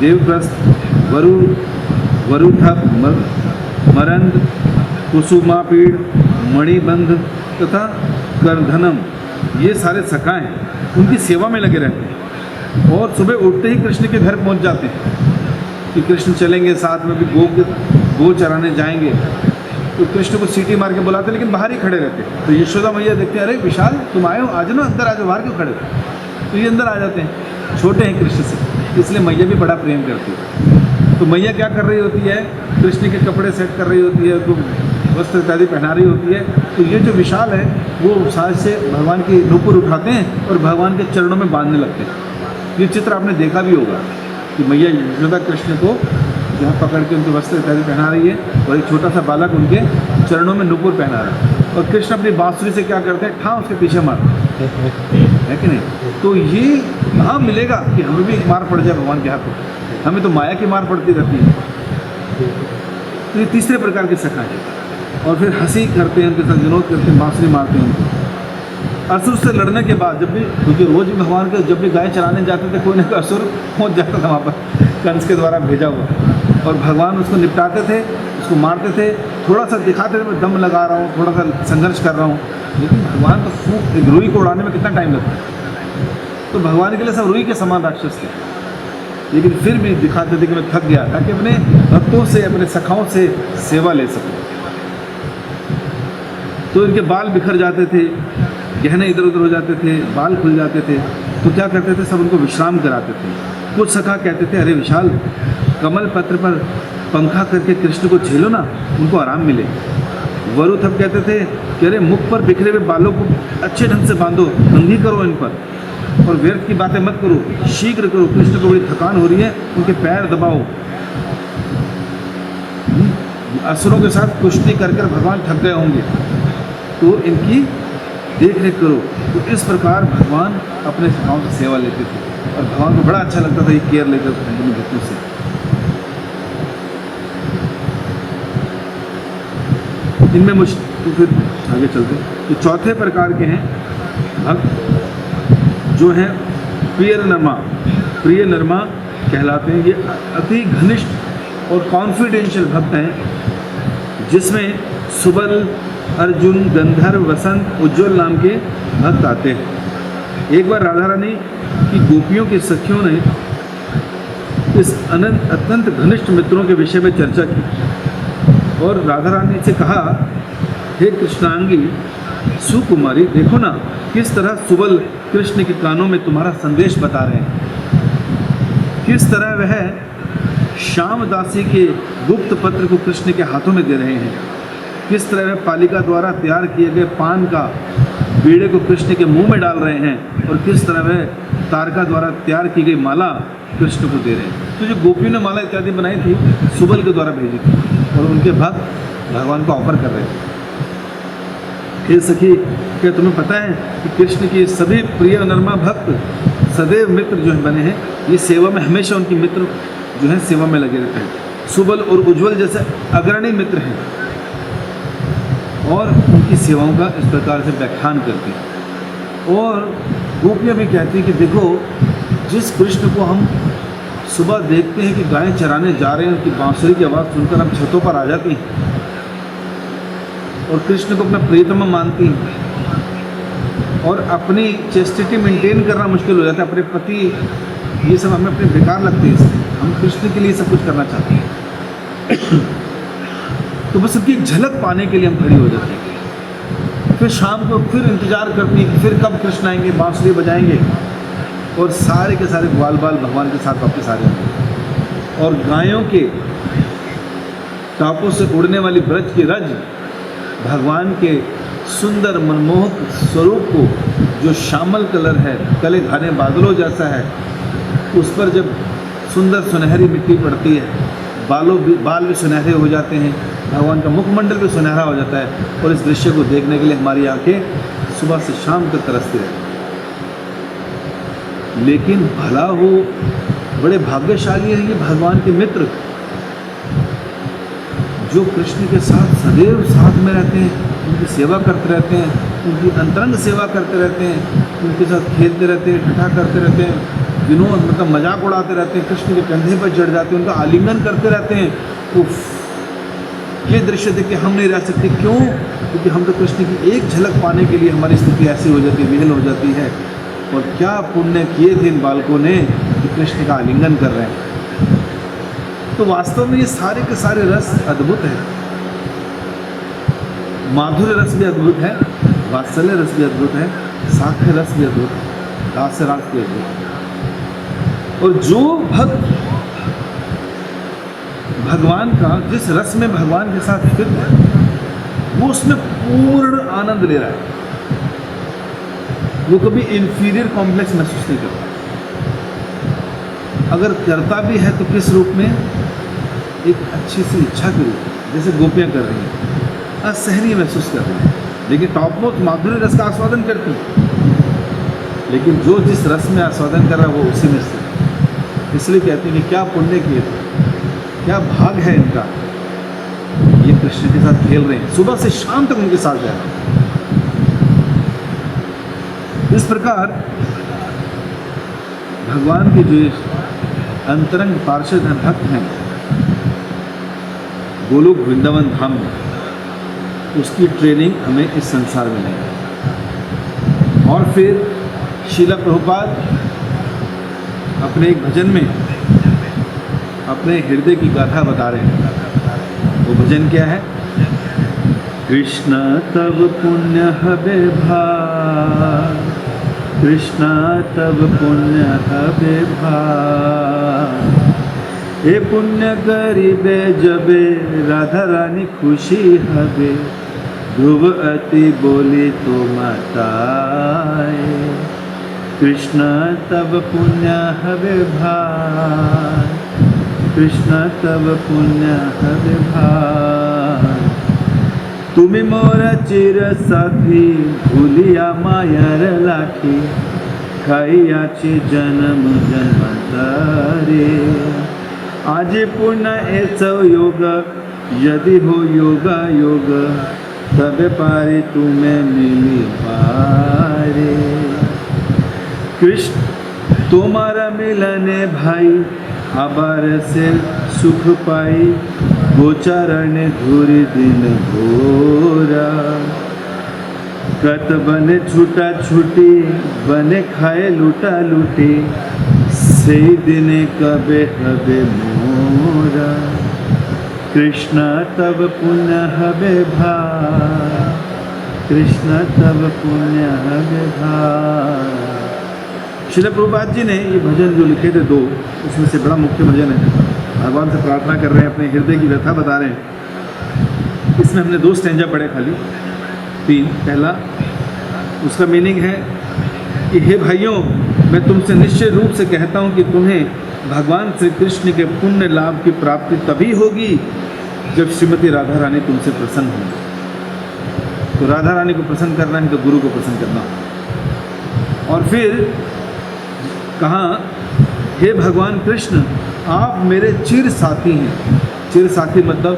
देवप्रस्थ, वरुथप, मरंद, कुसुमापीड़, मणिबंध तथा करधनम, ये सारे सखाएं उनकी सेवा में लगे रहते हैं और सुबह उठते ही कृष्ण के घर पहुंच जाते हैं कि कृष्ण चलेंगे, साथ में भी गो चराने जाएंगे। तो कृष्ण को सीटी मार के बुलाते लेकिन बाहर ही खड़े रहते। तो यशोदा मैया देखते हैं, अरे विशाल तुम आए हो, आ जाओ ना अंदर, आ जाओ, बाहर क्यों खड़े हो? तो ये अंदर आ जाते हैं, छोटे हैं कृष्ण से, इसलिए मैया भी बड़ा प्रेम करती है। तो मैया क्या कर रही होती है, कृष्ण के कपड़े सेट कर रही होती है, तो वस्त्र इत्यादि पहना रही होती है। तो ये जो विशाल है वो साज से भगवान की नूपुर उठाते हैं और भगवान के चरणों में बांधने लगते हैं। ये चित्र आपने देखा भी होगा कि मैया यशोदा कृष्ण को जहाँ पकड़ के उनके वस्त्र इत्यादि पहना रही है और एक छोटा सा बालक उनके चरणों में नूपुर पहना रहा है, और कृष्ण अपनी बांसुरी से क्या करते हैं, ठां उसके पीछे मारते है कि नहीं। तो ये कहाँ मिलेगा कि हमें भी मार पड़ जाए भगवान के हाथ में, हमें तो माया की मार पड़ती रहती है। तो ये तीसरे प्रकार के सखा है। और फिर हंसी करते हैं, उनके साथ विनोद करते हैं, बांसुरी मारते हैं उनको। असुर से लड़ने के बाद जब भी, क्योंकि रोज भगवान के जब भी गाय चराने जाते थे कोई ना कोई असुर पहुँच जाता था वहाँ पर, कंस के द्वारा भेजा हुआ, और भगवान उसको निपटाते थे, उसको मारते थे, थोड़ा सा दिखाते थे मैं दम लगा रहा हूँ, थोड़ा सा संघर्ष कर रहा हूँ, लेकिन भगवान तो फूंक एक रुई को उड़ाने में कितना टाइम लगता है। तो भगवान के लिए सब रुई के समान राक्षस थे, लेकिन फिर भी दिखाते थे कि मैं थक गया, ताकि अपने भक्तों से, अपने सखाओं से सेवा ले सकूँ। तो इनके बाल बिखर जाते थे, गहने इधर उधर हो जाते थे, बाल खुल जाते थे, तो क्या करते थे, सब उनको विश्राम कराते थे। कुछ सखा कहते थे, अरे विशाल कमल पत्र पर पंखा करके कृष्ण को झेलो ना, उनको आराम मिले। वरुथप कहते थे कि अरे मुख पर बिखरे हुए बालों को अच्छे ढंग से बांधो, कंघी करो इन पर, और व्यर्थ की बातें मत करो, शीघ्र करो, कृष्ण को बड़ी थकान हो रही है, उनके पैर दबाओ। असुरों के साथ कुश्ती कर भगवान थक गए होंगे, तो इनकी देख रेख करो। तो इस प्रकार भगवान अपने सखाओं की सेवा लेते थे, और भगवान को बड़ा अच्छा लगता था ये केयर लेकर अपने भक्तों से। इनमें तो फिर आगे चलते हैं। तो चौथे प्रकार के हैं भक्त जो हैं प्रिय नरमा कहलाते हैं। ये अति घनिष्ठ और कॉन्फिडेंशियल भक्त हैं, जिसमें सुबल, अर्जुन, गंधर्व, वसंत, उज्ज्वल नाम के भक्त आते हैं। एक बार राधा रानी की गोपियों की सखियों ने इस अत्यंत घनिष्ठ मित्रों के विषय में चर्चा की, और राधा रानी से कहा, हे कृष्णांगी सुकुमारी, देखो ना किस तरह सुबल कृष्ण के कानों में तुम्हारा संदेश बता रहे हैं, किस तरह वह श्याम दासी के गुप्त पत्र को कृष्ण के हाथों में दे रहे हैं, किस तरह वह पालिका द्वारा तैयार किए गए पान का बीड़े को कृष्ण के मुंह में डाल रहे हैं, और किस तरह वह तारका द्वारा तैयार की गई माला कृष्ण को दे रहे हैं। तो जो गोपियों ने माला इत्यादि बनाई थी सुबल के द्वारा भेजी थी, और उनके भक्त भगवान को ऑफर कर रहे थे। हे सखी, क्या तुम्हें पता है कि कृष्ण के सभी प्रिय नरमा भक्त सदैव मित्र जो बने हैं, ये सेवा में हमेशा उनकी मित्र जो है सेवा में लगे रहते हैं। सुबल और उज्ज्वल जैसे अग्रणी मित्र हैं, और उनकी सेवाओं का इस प्रकार से व्याख्यान करती हैं। और गोपियाँ भी कहती हैं कि देखो, जिस कृष्ण को हम सुबह देखते हैं कि गाय चराने जा रहे हैं, उनकी बांसुरी की आवाज़ सुनकर हम छतों पर आ जाती हैं और कृष्ण को अपना प्रियतमा मानती हैं, और अपनी चेस्टिटी मेंटेन करना मुश्किल हो जाता है, अपने पति ये सब हमें अपने बेकार लगते हैं, हम कृष्ण के लिए सब कुछ करना चाहते हैं। तो बस उनकी एक झलक पाने के लिए हम खड़ी हो जाते हैं। फिर शाम को फिर इंतज़ार करती है कि फिर कब कृष्ण आएंगे, बांसुरी बजाएंगे, और सारे के सारे ग्वाल बाल भगवान के साथ वापस आ जाएंगे। और गायों के टापों से उड़ने वाली ब्रज की रज भगवान के सुंदर मनमोहक स्वरूप को, जो श्यामल कलर है, काले घने बादलों जैसा है, उस पर जब सुंदर सुनहरी मिट्टी पड़ती है, बाल भी सुनहरे हो जाते हैं, भगवान का मुखमंडल भी सुनहरा हो जाता है, और इस दृश्य को देखने के लिए हमारी आंखें सुबह से शाम तक तरसती रहती हैं। लेकिन भला हो, बड़े भाग्यशाली हैं ये भगवान के मित्र, जो कृष्ण के साथ सदैव साथ में रहते हैं, उनकी सेवा करते रहते हैं, उनकी अंतरंग सेवा करते रहते हैं, उनके साथ खेलते रहते हैं, ठट्ठा करते रहते हैं, विनोद मतलब मजाक उड़ाते रहते हैं, कृष्ण के कंधे पर चढ़ जाते हैं, उनका आलिंगन करते रहते हैं। उफ, ये दृश्य देख के हम नहीं रह सकते। क्यों? क्योंकि हम तो कृष्ण की एक झलक पाने के लिए हमारी स्थिति ऐसी हो जाती है, विहल हो जाती है। और क्या पुण्य किए थे इन बालकों ने कि कृष्ण का आलिंगन कर रहे हैं। तो वास्तव में ये सारे के सारे रस अद्भुत हैं। माधुर्य रस भी अद्भुत है, वात्सल्य रस भी अद्भुत है, साख्य रस भी अद्भुत है, दास्य रस भी अद्भुत है। और जो भक्त भगवान का, जिस रस में भगवान के साथ स्थित है, वो उसमें पूर्ण आनंद ले रहा है। वो कभी इंफीरियर कॉम्प्लेक्स महसूस नहीं करता। अगर करता भी है तो किस रूप में? एक अच्छी सी इच्छा के रूप में, जैसे गोपियां कर रही हैं, असहनीय महसूस कर रही हैं, लेकिन टॉप मोस्ट माधुर्य रस का आस्वादन करती हैं। लेकिन जो जिस रस में आस्वादन कर रहा है वो उसी में से। इसलिए कहते हैं कि क्या पुण्य किए थे, क्या भाग है इनका, ये कृष्ण के साथ खेल रहे हैं, सुबह से शाम तक उनके साथ जा रहे हैं। इस प्रकार भगवान के जो अंतरंग पार्षद हैं, भक्त हैं गोलोक वृंदावन धाम में, उसकी ट्रेनिंग हमें इस संसार में नहीं है। और फिर श्रील प्रभुपाद अपने एक भजन में अपने हृदय की गाथा बता रहे हैं। वो भजन क्या है? कृष्ण तब पुण्य हबे भार, कृष्ण तब पुण्य हबे भार, हे पुण्य करिबे जबे राधा रानी खुशी हबे, ध्रुव अति बोली तो माताए, कृष्ण तब पुण्य हबे भार, कृष्ण तब पुण्य हबे भार, तुमी मोरा चिर साथी भूलिया मायर लाखी, खाइयाची जन्म जन्मांतरे, आज पुण्य ऐसव योग, यदि हो योगा योग, तबे पारे तुम्हें मिली पारे, कृष्ण तुम्हारा मिलने भाई, आबार से सुख पाई, गोचारण धूरी दिन घोरा, कत बने छूटा छूटी, बने खाए लूटा लूटी, से दिने कबे हबे मोरा, कृष्ण तब पुण्य हबे भार, कृष्ण तब पुण्य हबे भार। श्रील प्रभुपाद जी ने ये भजन जो लिखे थे दो, उसमें से बड़ा मुख्य भजन है। भगवान से प्रार्थना कर रहे हैं, अपने हृदय की व्यथा बता रहे हैं। इसमें हमने 2 स्टैंजा पढ़े, खाली 3। पहला उसका मीनिंग है कि हे भाइयों, मैं तुमसे निश्चय रूप से कहता हूँ कि तुम्हें भगवान श्री कृष्ण के पुण्य लाभ की प्राप्ति तभी होगी जब श्रीमती राधा रानी तुमसे प्रसन्न होंगी। तो राधा रानी को प्रसन्न करना है तो गुरु को प्रसन्न करना। और फिर कहा, हे भगवान कृष्ण, आप मेरे चिर साथी हैं। चिर साथी मतलब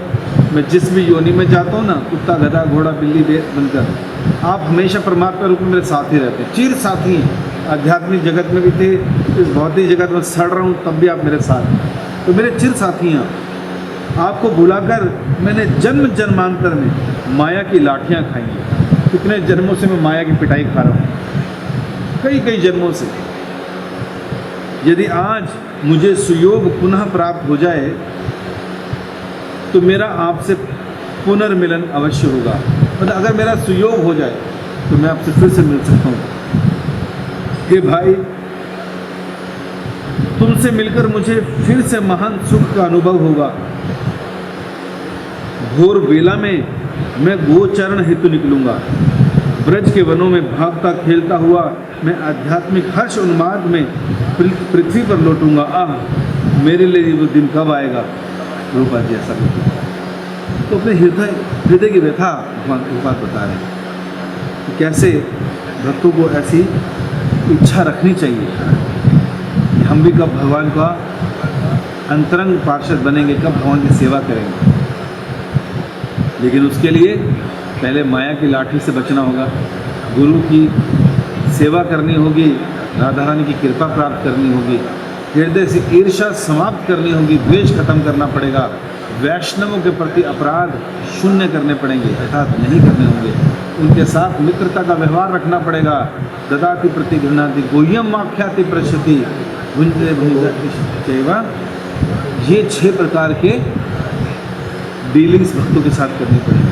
मैं जिस भी योनि में जाता हूँ ना, कुत्ता गधा घोड़ा बिल्ली बनकर, आप हमेशा परमात्मा रूप में मेरे साथ ही रहते हैं। चिर साथी हैं, आध्यात्मिक जगत में भी थे, इस भौतिक जगत में सड़ रहा हूँ तब भी आप मेरे साथ हैं। तो मेरे चिर साथी हैं। आपको भुलाकर मैंने जन्म जन्मांतर में माया की लाठियाँ खाई हैं। कितने जन्मों से मैं माया की पिटाई खा रहा हूँ, कई कई जन्मों से। यदि आज मुझे सुयोग पुनः प्राप्त हो जाए तो मेरा आपसे पुनर्मिलन अवश्य होगा। मतलब अगर मेरा सुयोग हो जाए तो मैं आपसे फिर से मिल सकता हूँ। हे भाई, तुमसे मिलकर मुझे फिर से महान सुख का अनुभव होगा। भोर बेला में मैं गोचरण हेतु निकलूंगा। ब्रज के वनों में भागता खेलता हुआ मैं आध्यात्मिक हर्ष उन्माद में पृथ्वी पर लौटूंगा। मेरे लिए वो दिन कब आएगा? रूपा जी ऐसा तो अपने हृदय की व्यथा भगवान बता रहे हैं कि कैसे भक्तों को ऐसी इच्छा रखनी चाहिए कि हम भी कब भगवान का अंतरंग पार्षद बनेंगे, कब भगवान की सेवा करेंगे। लेकिन उसके लिए पहले माया की लाठी से बचना होगा, गुरु की सेवा करनी होगी, राधा रानी की कृपा प्राप्त करनी होगी, हृदय से ईर्ष्या समाप्त करनी होगी, द्वेष खत्म करना पड़ेगा, वैष्णवों के प्रति अपराध शून्य करने पड़ेंगे, अर्थात नहीं करने होंगे। उनके साथ मित्रता का व्यवहार रखना पड़ेगा। ददाति प्रति गृह्णाति गोह्यम आख्याति प्रशति भुंजते भुंजवा। ये 6 प्रकार के डीलिंग्स भक्तों के साथ करनी पड़ेगी।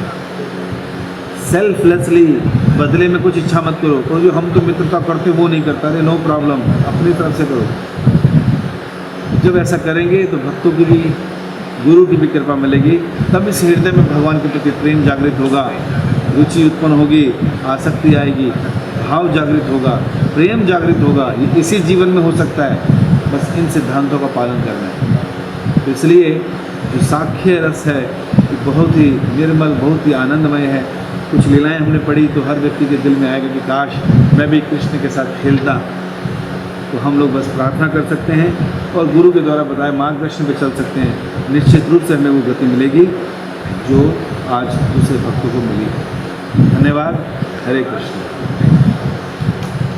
सेल्फलेसली, बदले में कुछ इच्छा मत करो, और जो हम तो मित्रता करते वो नहीं करता, अरे नो प्रॉब्लम, अपनी तरफ से करो। जब ऐसा करेंगे तो भक्तों की भी, गुरु की भी कृपा मिलेगी। तब इस हृदय में भगवान के प्रति प्रेम जागृत होगा, रुचि उत्पन्न होगी, आसक्ति आएगी, भाव जागृत होगा, प्रेम जागृत होगा। ये इसी जीवन में हो सकता है, बस इन सिद्धांतों का पालन करना है। तो इसलिए जो साख्य रस है ये बहुत ही निर्मल, बहुत ही आनंदमय है। कुछ लीलाएं हमने पढ़ी तो हर व्यक्ति के दिल में आएगा कि काश मैं भी कृष्ण के साथ खेलता। तो हम लोग बस प्रार्थना कर सकते हैं और गुरु के द्वारा बताए मार्गदर्शन पे चल सकते हैं। निश्चित रूप से हमें वो गति मिलेगी जो आज दूसरे भक्तों को मिली। धन्यवाद। हरे कृष्ण।